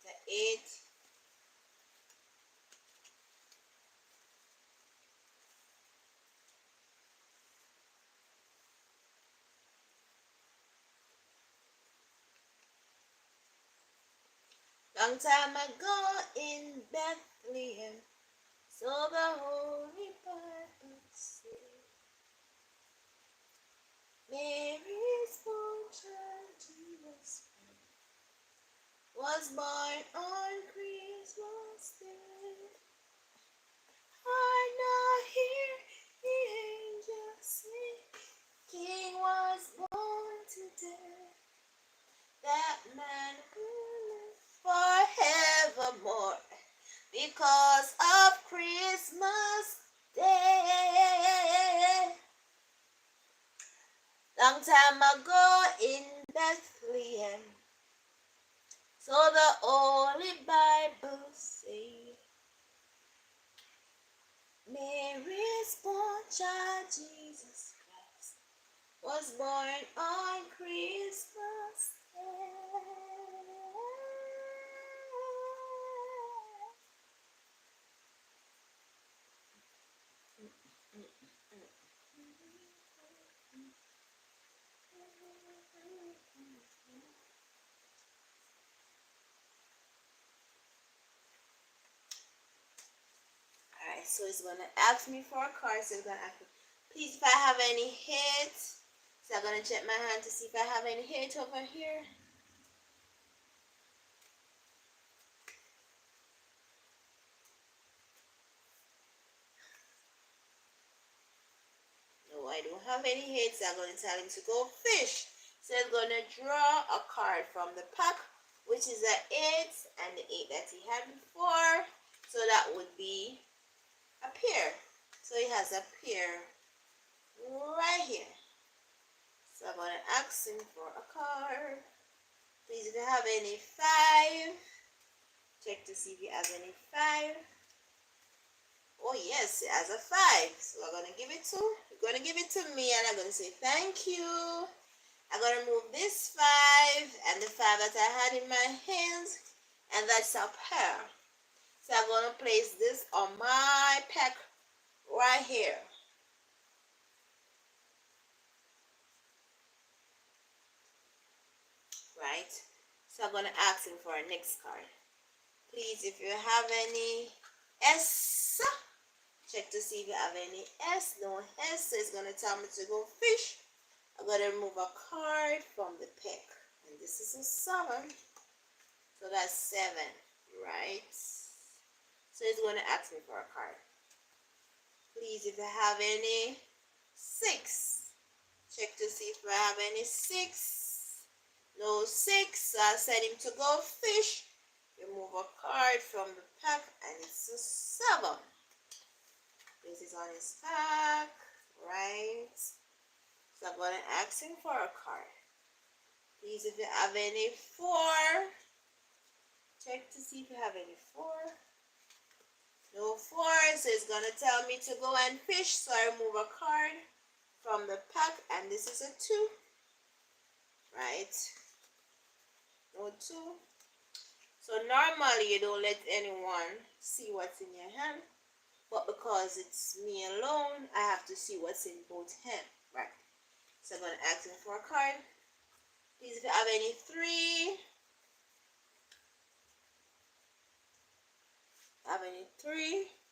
The 8. Long time ago in Bethlehem, so the Holy Bible says, Mary's born child Jesus was born on Christmas Day. I now hear the angels sing, King was born today. That man will live forevermore because of Christmas Day. Long time ago in Bethlehem, so the Holy Bible says, Mary's born child Jesus Christ was born on Christmas Day. Alright, so it's gonna ask me for a card. So it's gonna ask me, please, if I have any hits. So I'm gonna check my hand to see if I have any hits over here. No, I don't have any hits. I'm gonna tell him to go fish. So it's gonna draw a card from the pack, which is the 8 and the 8 that he had before. So that would be a pair. So he has a pair right here. So I'm going to ask him for a card. Please, if you have any 5, check to see if he has any 5. Oh yes, it has a 5. So I'm going to give it to, you're going to give it to me, and I'm going to say thank you. I'm going to move this 5 and the 5 that I had in my hands, and that's a pair. So I'm going to place this on my pack right here. Right? So I'm going to ask him for a next card. Please, if you have any S, check to see if you have any S. No S, so it's going to tell me to go fish. I'm going to remove a card from the pack. And this is a 7. So that's 7, right? So it's going to ask me for a card. Please, if you have any 6, check to see if I have any 6. No 6, so I said him to go fish. Remove a card from the pack, and it's a 7. This is on his pack, right? So I'm going to ask him for a card. Please, if you have any 4, check to see if you have any 4. No 4, so it's going to tell me to go and fish. So I remove a card from the pack, and this is a 2, right? No 2. So normally you don't let anyone see what's in your hand, but because it's me alone, I have to see what's in both hands, right? So I'm going to ask him for a card. Please, if you have any 3,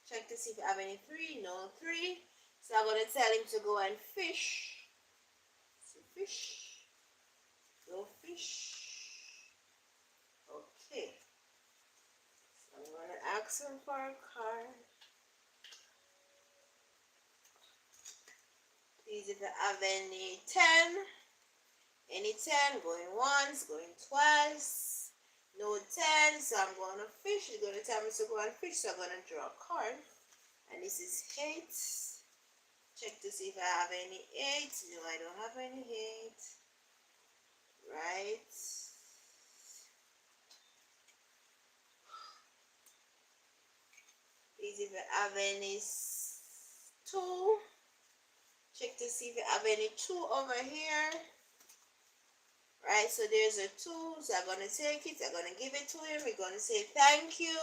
check to see if you have any 3. No 3. So I'm going to tell him to go and fish. So fish. No fish. Okay. So I'm going to ask him for a card. Please, if you have any 10. Any 10, going once, going twice. No 10, so I'm going to fish. It's going to tell me to go and fish, so I'm going to draw a card. And this is 8. Check to see if I have any 8. No, I don't have any 8. Right. Please, if you have any 2, check to see if you have any 2 over here. Right, so there's a 2, so I'm going to take it, I'm going to give it to him, we're going to say thank you,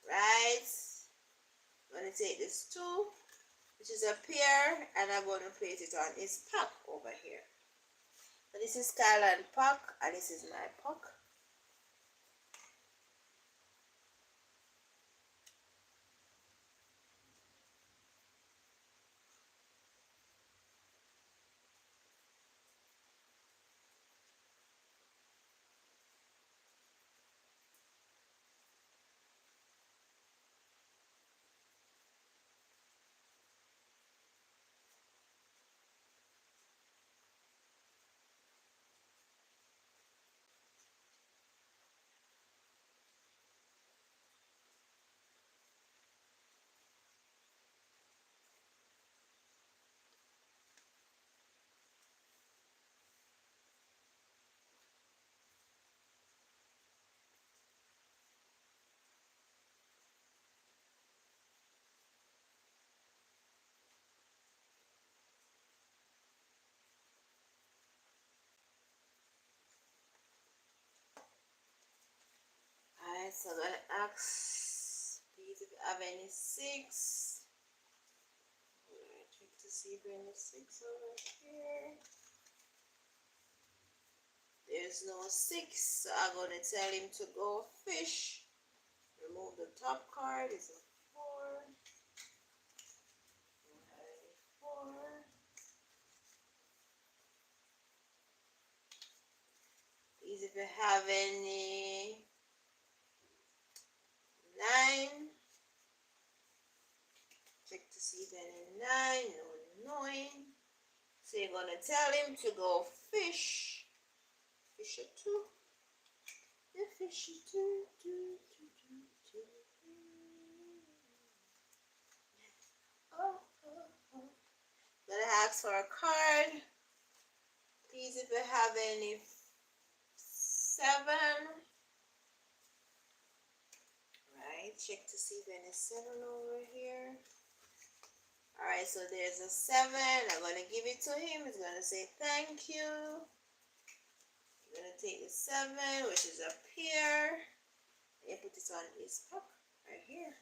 right, I'm going to take this 2, which is a pair, and I'm going to place it on his pack over here. So this is Skyland pack, and this is my pack. so I'm going to ask, please, if you have any 6. Check to see if any 6 over here. There's no 6, so I'm going to tell him to go fish. Remove the top card. It's a 4. 4. Please, if you have any 9, check to see if any 9. No 9. So you're gonna tell him to go fish. Fish a 2. The fish a 2. Gonna ask for a card. Please, if you have any 7. Right, check to see if any 7 over here. Alright, so there's a 7. I'm gonna give it to him. He's gonna say thank you. I'm gonna take the 7, which is up here, and put it on his puck right here.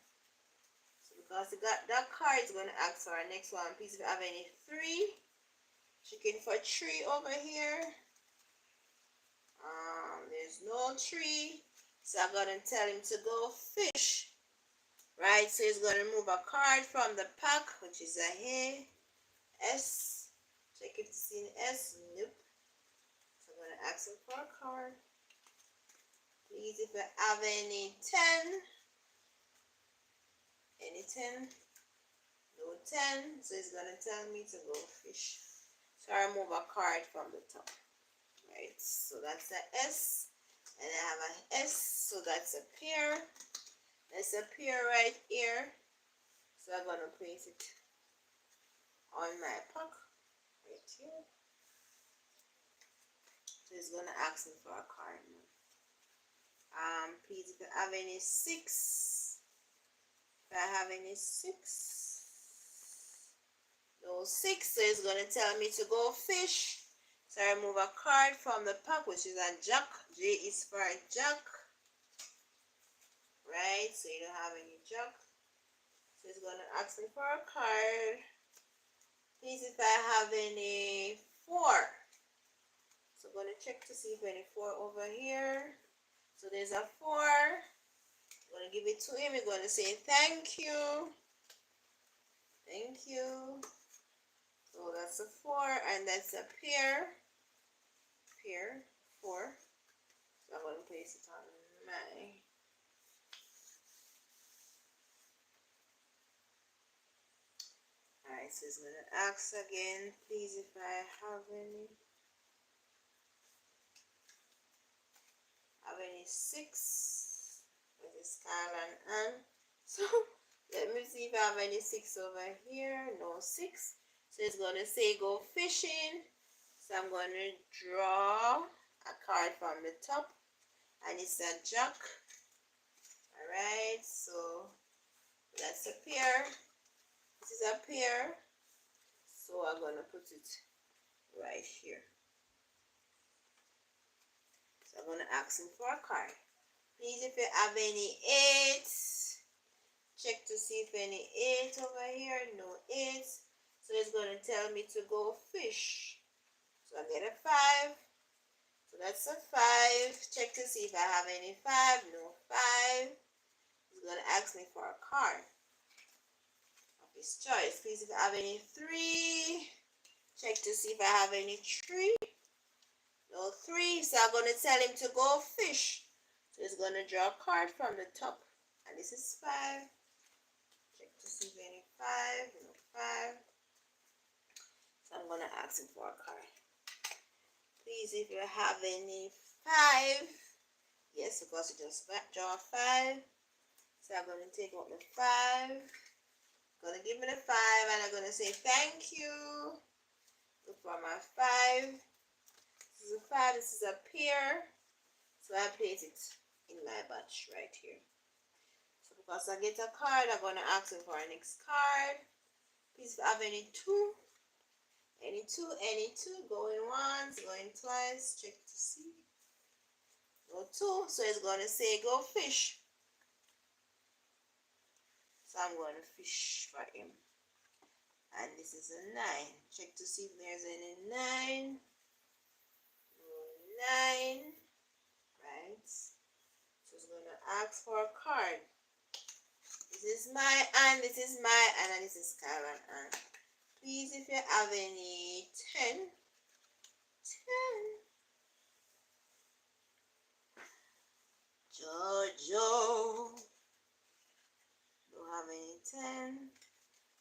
So because he got that card, it's gonna ask for our next one. Please, if you have any 3, chicken for 3 over here. There's no 3, so I'm gonna tell him to go fish. Right, so he's gonna remove a card from the pack, which is a S. Check if it's in S. Nope. So I'm gonna ask him for a card. Please, if you have any 10. Any 10? No 10. So he's gonna tell me to go fish. So I remove a card from the top. Right, so that's a S. And I have an S, so that's a pair. That's a pair right here. So I'm gonna place it on my puck right here. So he's gonna ask me for a card now. Please, if you have any 6. If I have any 6. No 6, so he's gonna tell me to go fish. So I remove a card from the pack, which is a jack. J is for jack. Right, so you don't have any jack. So he's gonna ask me for a card. Please, if I have any 4. So I'm gonna check to see if any 4 over here. So there's a 4. I'm gonna give it to him. He's gonna say thank you. Thank you. So that's a 4, and that's a pair. Pair 4. So I'm gonna place it on my. Alright, so it's gonna ask again, please, if I have any 6. With this Kyle and Ann. So let me see if I have any 6 over here. No 6. So it's gonna say go fishing. So I'm gonna draw a card from the top, and it's a jack. Alright, so that's a pair. This is a pair, so I'm gonna put it right here. So I'm gonna ask him for a card. Please, if you have any 8, check to see if any 8 over here. No 8, so it's gonna tell me to go fish. So I get a 5. So that's a 5. Check to see if I have any 5. No 5. He's gonna ask me for a card of his choice. Please, if you have any 3, check to see if I have any 3. No 3. So I'm gonna tell him to go fish. So he's gonna draw a card from the top, and this is 5. Check to see if any 5. No 5. So I'm gonna ask him for a card. Please, if you have any 5, yes, because you just draw 5. So I'm going to take out the 5. Gonna give me the 5, and I'm gonna say thank you. Look for my 5. This is a 5. This is a pair. So I place it in my batch right here. So because I get a card, I'm gonna ask him for our next card. Please, if you have any 2. Any 2, any 2, going once, going twice, check to see. No 2, so it's gonna say go fish. So I'm going to fish for him. And this is a 9. Check to see if there's any 9. No 9. Right. So it's going to ask for a card. This is my and this is my and this is Karen and. Please, if you have any 10. Jojo. Don't have any 10.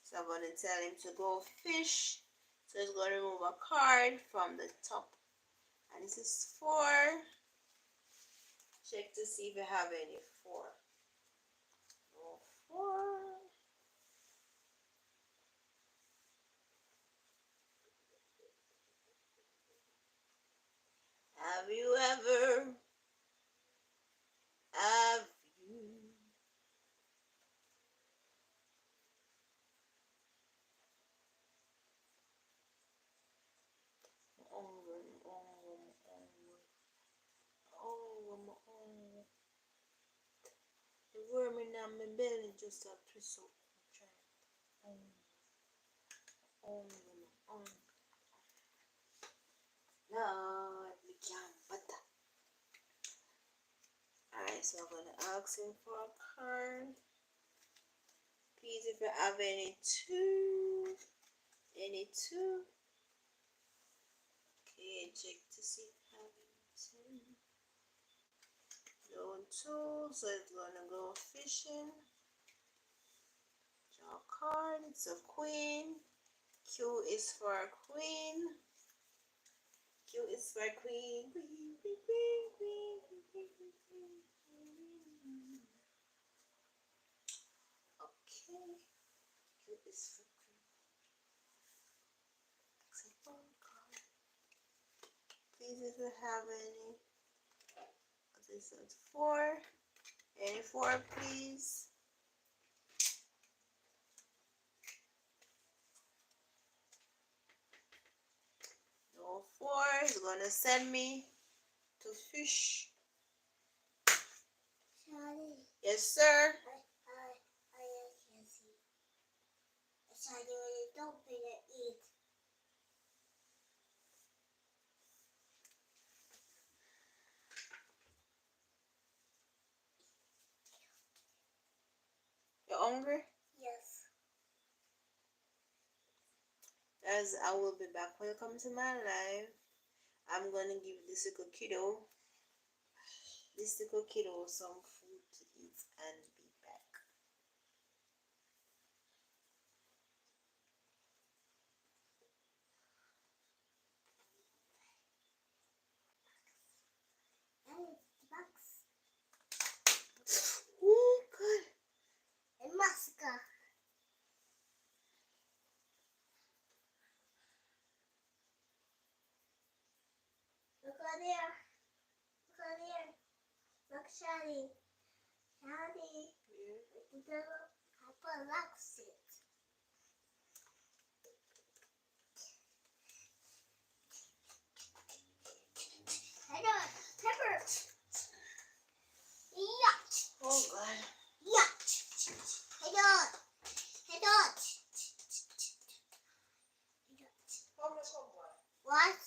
So I'm going to tell him to go fish. So he's going to remove a card from the top. And this is 4. Check to see if you have any 4. No 4. Have you ever? Have you? The worm in my belly just a twist up. Lord, we can't butter. Alright, so I'm gonna ask him for a card. Please, if you have any 2. Any 2. Okay, check to see if you have any 2. No 2, so it's gonna go fishing. Draw a card. It's a queen. Q is for queen. Q is for queen. Queen, queen, queen, queen, queen, queen, queen, queen. Okay. Q is for queen. Except for card. Please, if you have any. This is 4. Any 4, please. No 4. He's gonna send me to fish. Charlie. Yes, sir. I can see. Charlie, don't be to eat. You hungry? Yes. As I will be back. Welcome to my life. I'm gonna give this little kiddo some food to eat and be back. Bugs. Oh, good. And Masca. Look on there. Look on there. Look, Charlie. Charlie. Yeah. I put locks it. Hello, Pepper. Yacht. Oh, God. Yacht. Hello. Hello. What?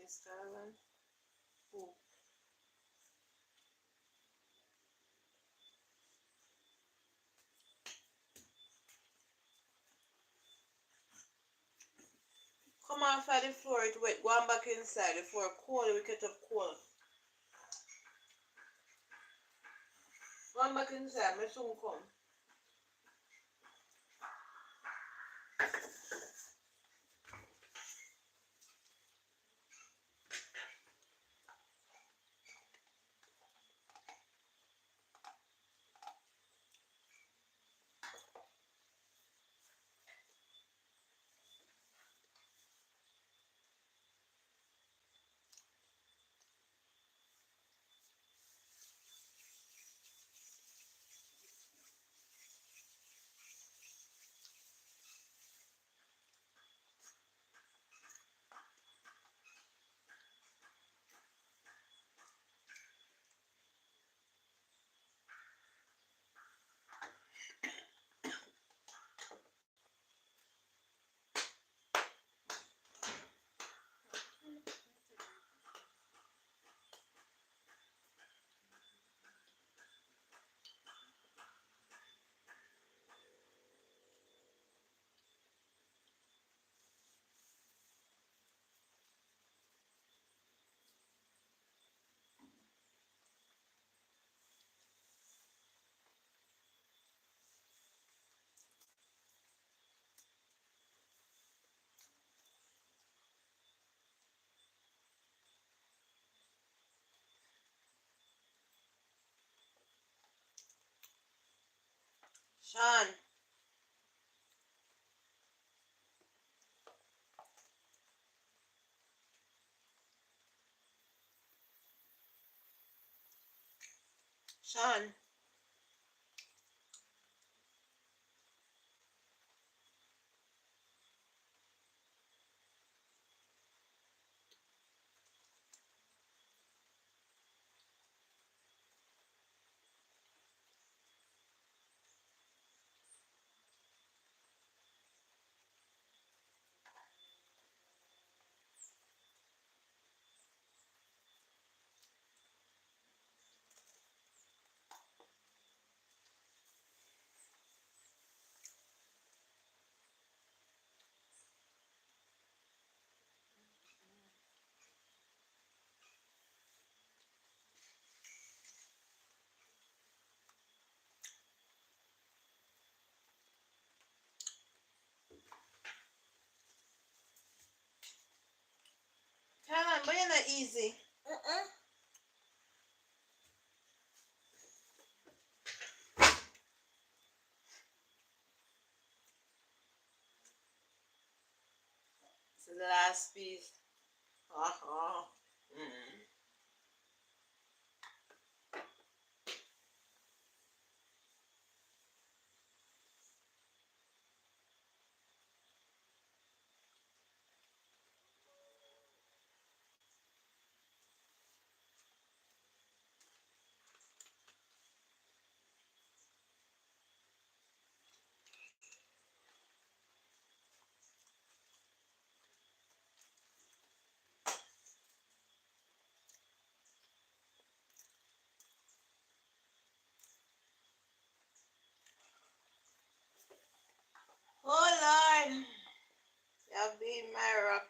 Miss Carolyn. Who? Come off of the floor, it wet. Go on back inside. The floor cold, we get up cold. Go on back inside, me soon come. Sean. Sean. Caroline, but you're not easy. This is the last piece. Mm. Oh Lord, you have been my rock.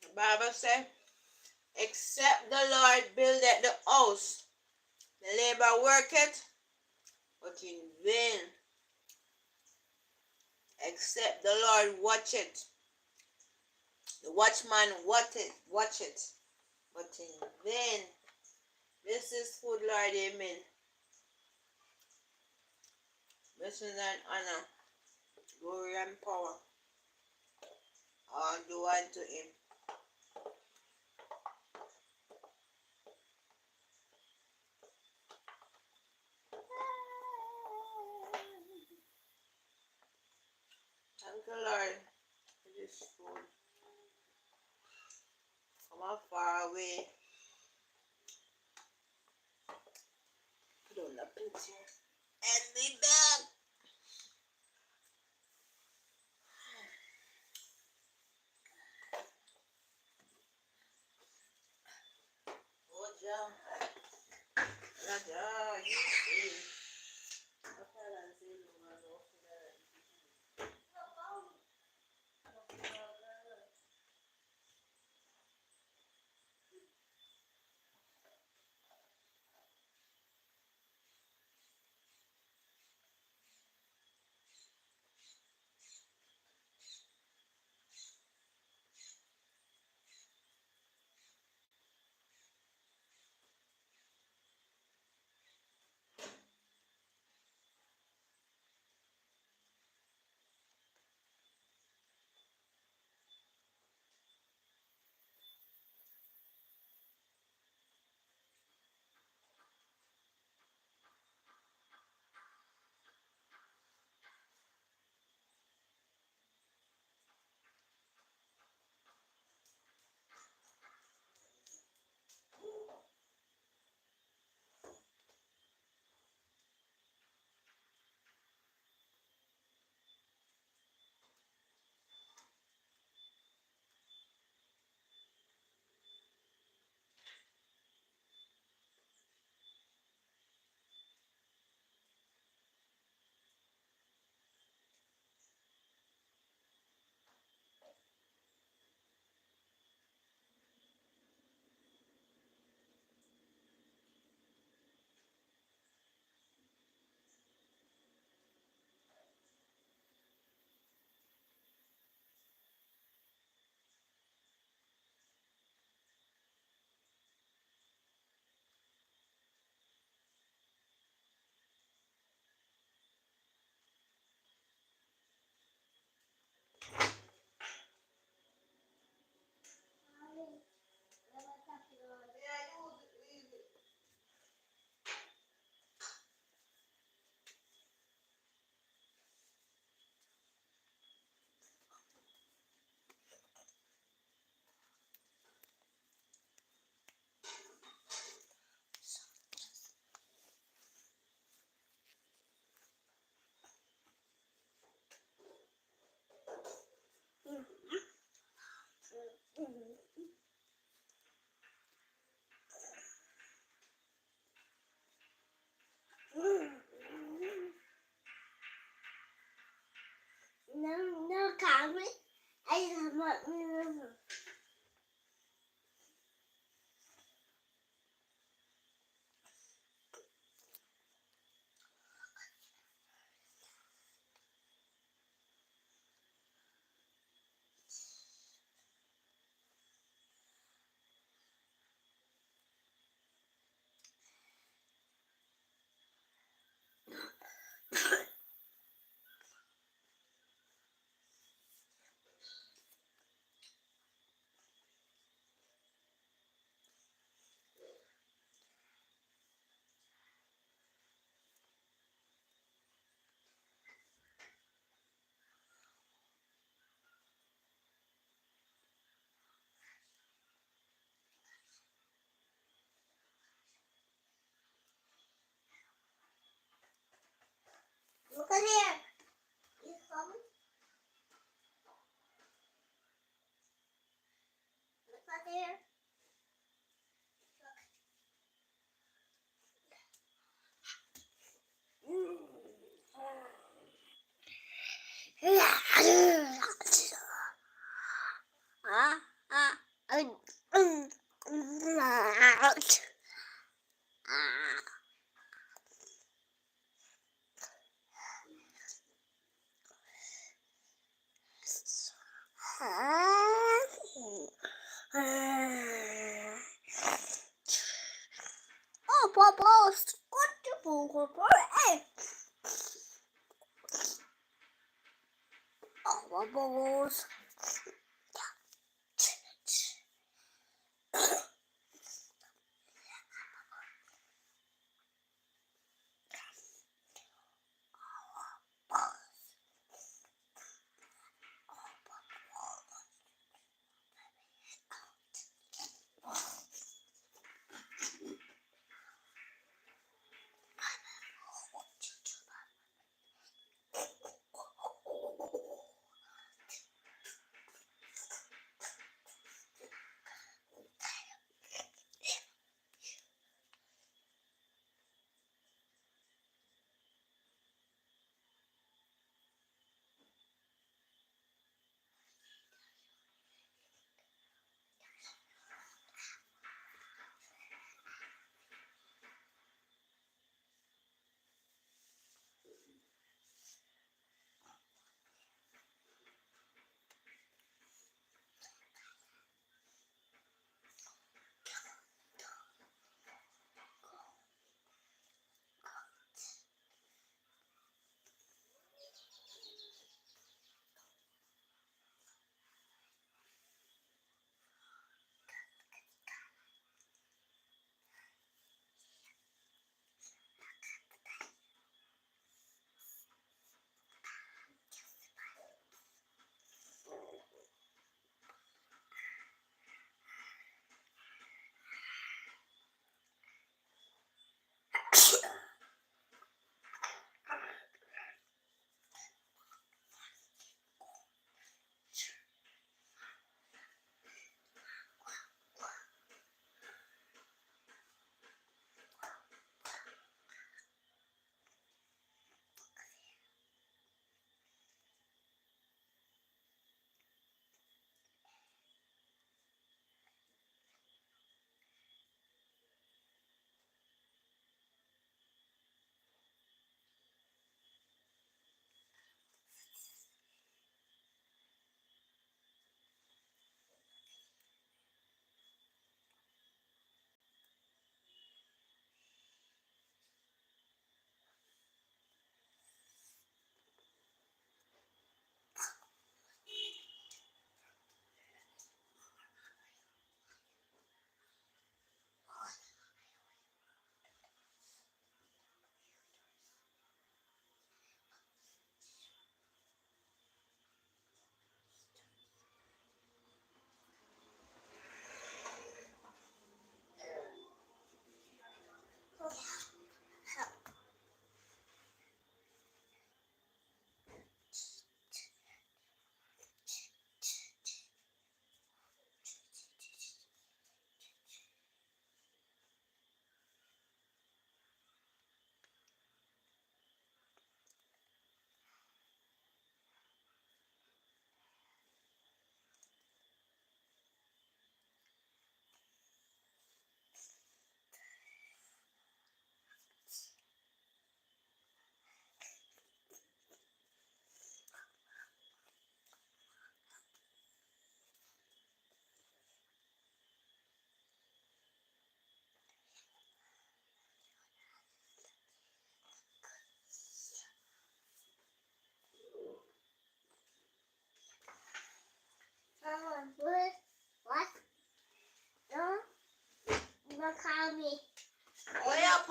The Bible says, except the Lord buildeth the house, the labor worketh, but in vain. Except the Lord watcheth, the watchman watcheth, but in vain. This is food, Lord, amen. Blessings and honor, glory and power, all do unto him. Thank you, Lord, for this food. Come far away. Put on the picture. And be back. Oh, John. Raja, you see. No, Carmen. I have not. Look at here. You coming? Look at here. Oh, Papa's wonderful. Hey. Oh, Bubbles.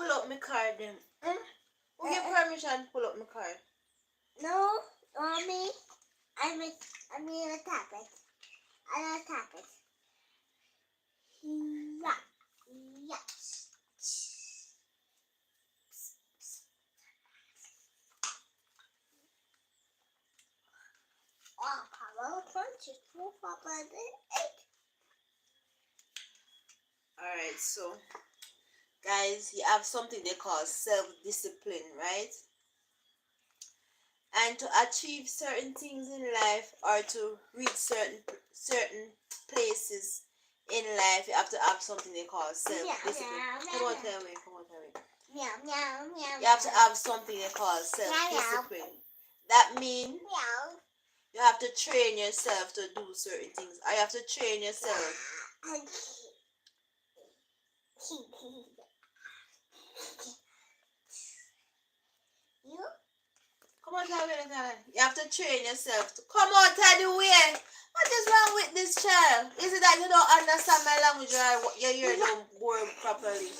pull up my card then. Who give permission to pull up my card? No, mommy. I mean a tablet. I don't tap it. Yeah. Yes. Oh, Papa, punch it. Oh, Papa, Alright, so guys, you have something they call self-discipline, right? And to achieve certain things in life or to reach certain places in life, you have to have something they call self-discipline. Come on, tell me. meow, meow, meow. You have to have something they call self-discipline. That means Meow. you have to train yourself to do certain things. Or you have to train yourself. You? Come on, tell me. You have to train yourself to come out of the way. What is wrong with this child? Is it that you don't understand my language or your ear don't work properly?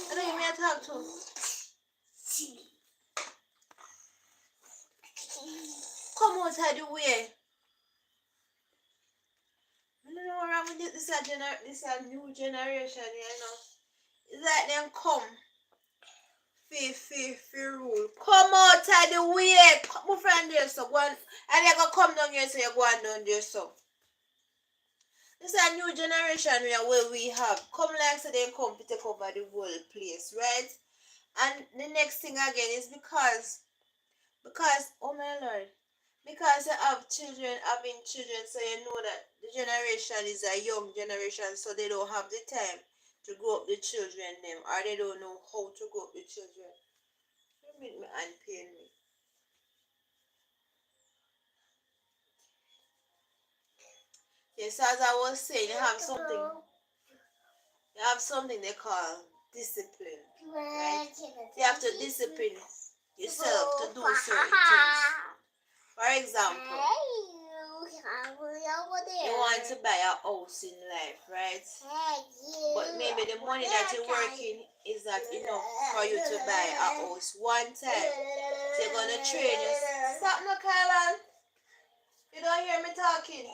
I don't hear me talk to. Come out of the way. I don't know what's wrong with this. This is a new generation, you know. It's like them come. Fee rule. Come out of the way. Come from there, so go and they're gonna come down here, so you're going down there, so. This is a new generation where we have. Come like so they come to take over the whole place, right? And the next thing again is because, oh my Lord, because you have children, having children, so you know that the generation is a young generation, so they don't have the time to grow up the children them, or they don't know how to grow up the children. You make me and pain me. Yes, as I was saying, you have something they call discipline, right? You have to discipline yourself to do certain things. For example, you want to buy a house in life, right? But maybe the money that you're working is not enough for you to buy a house one time. So you're going to train yourself. Stop no, Kylan. You don't hear me talking.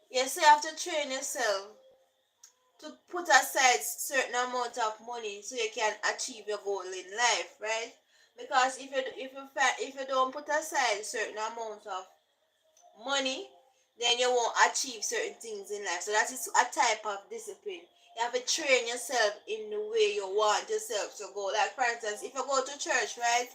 Yes, so you have to train yourself to put aside certain amount of money so you can achieve your goal in life, right? Because if you don't put aside certain amount of money, then you won't achieve certain things in life. So that is a type of discipline. You have to train yourself in the way you want yourself to go. Like for instance, if you go to church, right?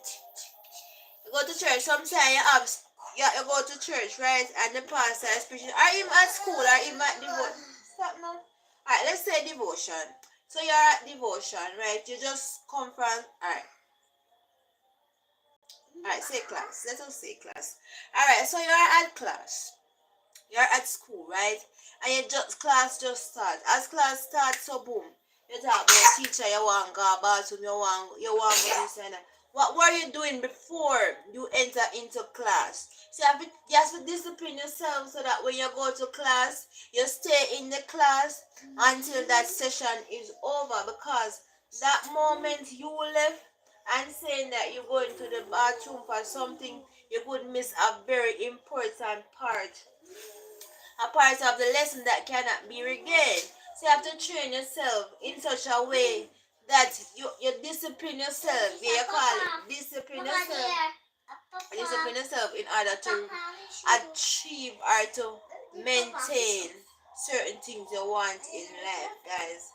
You go to church, sometimes you go to church, right? And the pastor is preaching, or even at school, or even at devotion. Stop now. Alright, let's say devotion. So you're at devotion, right? You just come from, alright, say class. Let us say class. Alright, so you're at class. You're at school, right? And class just start. As class starts, so boom. You talk about teacher, you want to go bathroom, you want to go this and that. What were you doing before you enter into class? So you have to discipline yourself so that when you go to class, you stay in the class until that session is over. Because that moment you left and saying that you're going to the bathroom for something, you could miss a very important part. A part of the lesson that cannot be regained. So you have to train yourself in such a way that you discipline yourself. Yeah, you call it discipline yourself. Discipline yourself in order to achieve or to maintain certain things you want in life, guys.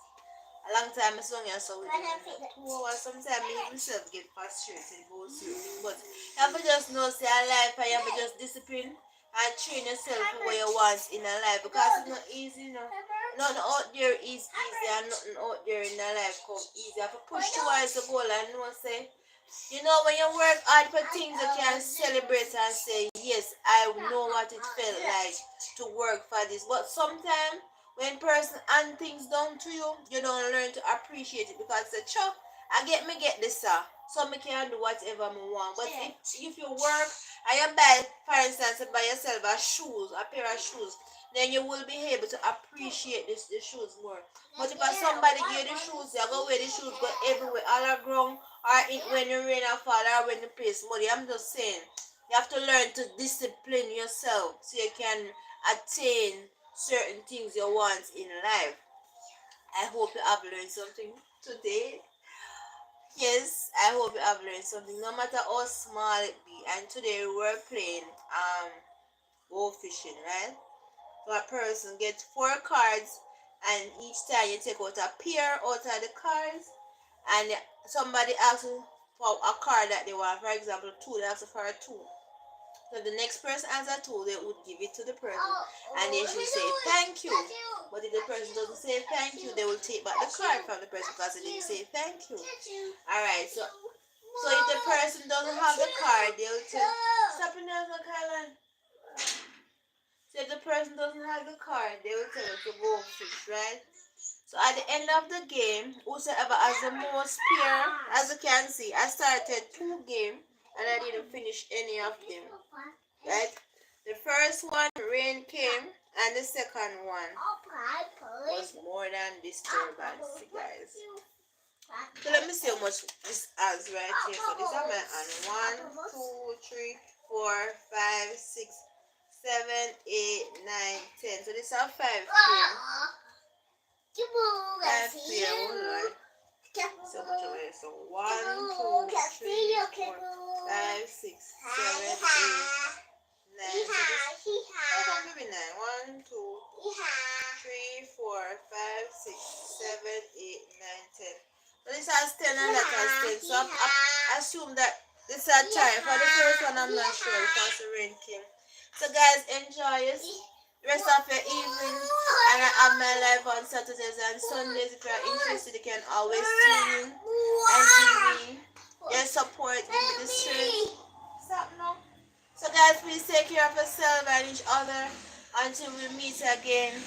A long time I sung your song with 2 hours. Sometimes me myself get frustrated about certain, but you have to just know say a life and you have to just discipline and train yourself for what you want in a life, because it's not easy, you know. Nothing out there is easy and nothing out there in a life come easy. You have to push towards the goal and know say, you know, when you work hard for things you can celebrate and say, yes, I know what it felt like to work for this. But sometimes when person hand things down to you, you don't learn to appreciate it, because the chop, I get this so me can do whatever me want. But if you work and you buy, for instance, you buy yourself a pair of shoes, then you will be able to appreciate the shoes more. But if somebody give you the shoes, you go wear the shoes, go everywhere, all around, or when you rain or fall, or when you place money. I'm just saying, you have to learn to discipline yourself so you can attain certain things you want in life. I hope you have learned something today. Yes, I hope you have learned something, no matter how small it be. And today we're playing go fishing, right? So a person gets 4 cards, and each time you take out a pair out of the cards, and somebody asks you for a card that they want. For example, 2, they ask for a 2. So the next person answer 2, they would give it to the person, and they should say thank you. But if the person doesn't say thank you, they will take back the card from the person because they didn't say thank you. Alright, so if the person doesn't have the card, they'll tell, stop in there, Kylan. So if the person doesn't have the card, they will tell you to go fish, right? So at the end of the game, whosoever has the most pair, as you can see, I started 2 games and I didn't finish any of them. Right? The first one, rain came, and the second one was more than disturbance, guys. So let me see how much this has right here. So this is my hand. 1, 2, 3, 4, 5, 6, 7, 8, 9, 10. So this is 5 pair. 5 pair, oh Lord. So much away. So 1, 2, 3, 4, 5, 6, 7, 8, 9. So this, oh, maybe 9. 1, 2, 3, 4, 5, 6, 7, 8, 9, 10. So this has 10 and that has 10. So I assume that this is a tie. For the first one, I'm not sure because the rain came. So guys, enjoy it. The rest of your evening. And I have my live on Saturdays and Sundays. If you're interested, you can always tune in and give me your support. Give me the strength. Stop now. So guys, please take care of yourself and each other until we meet again.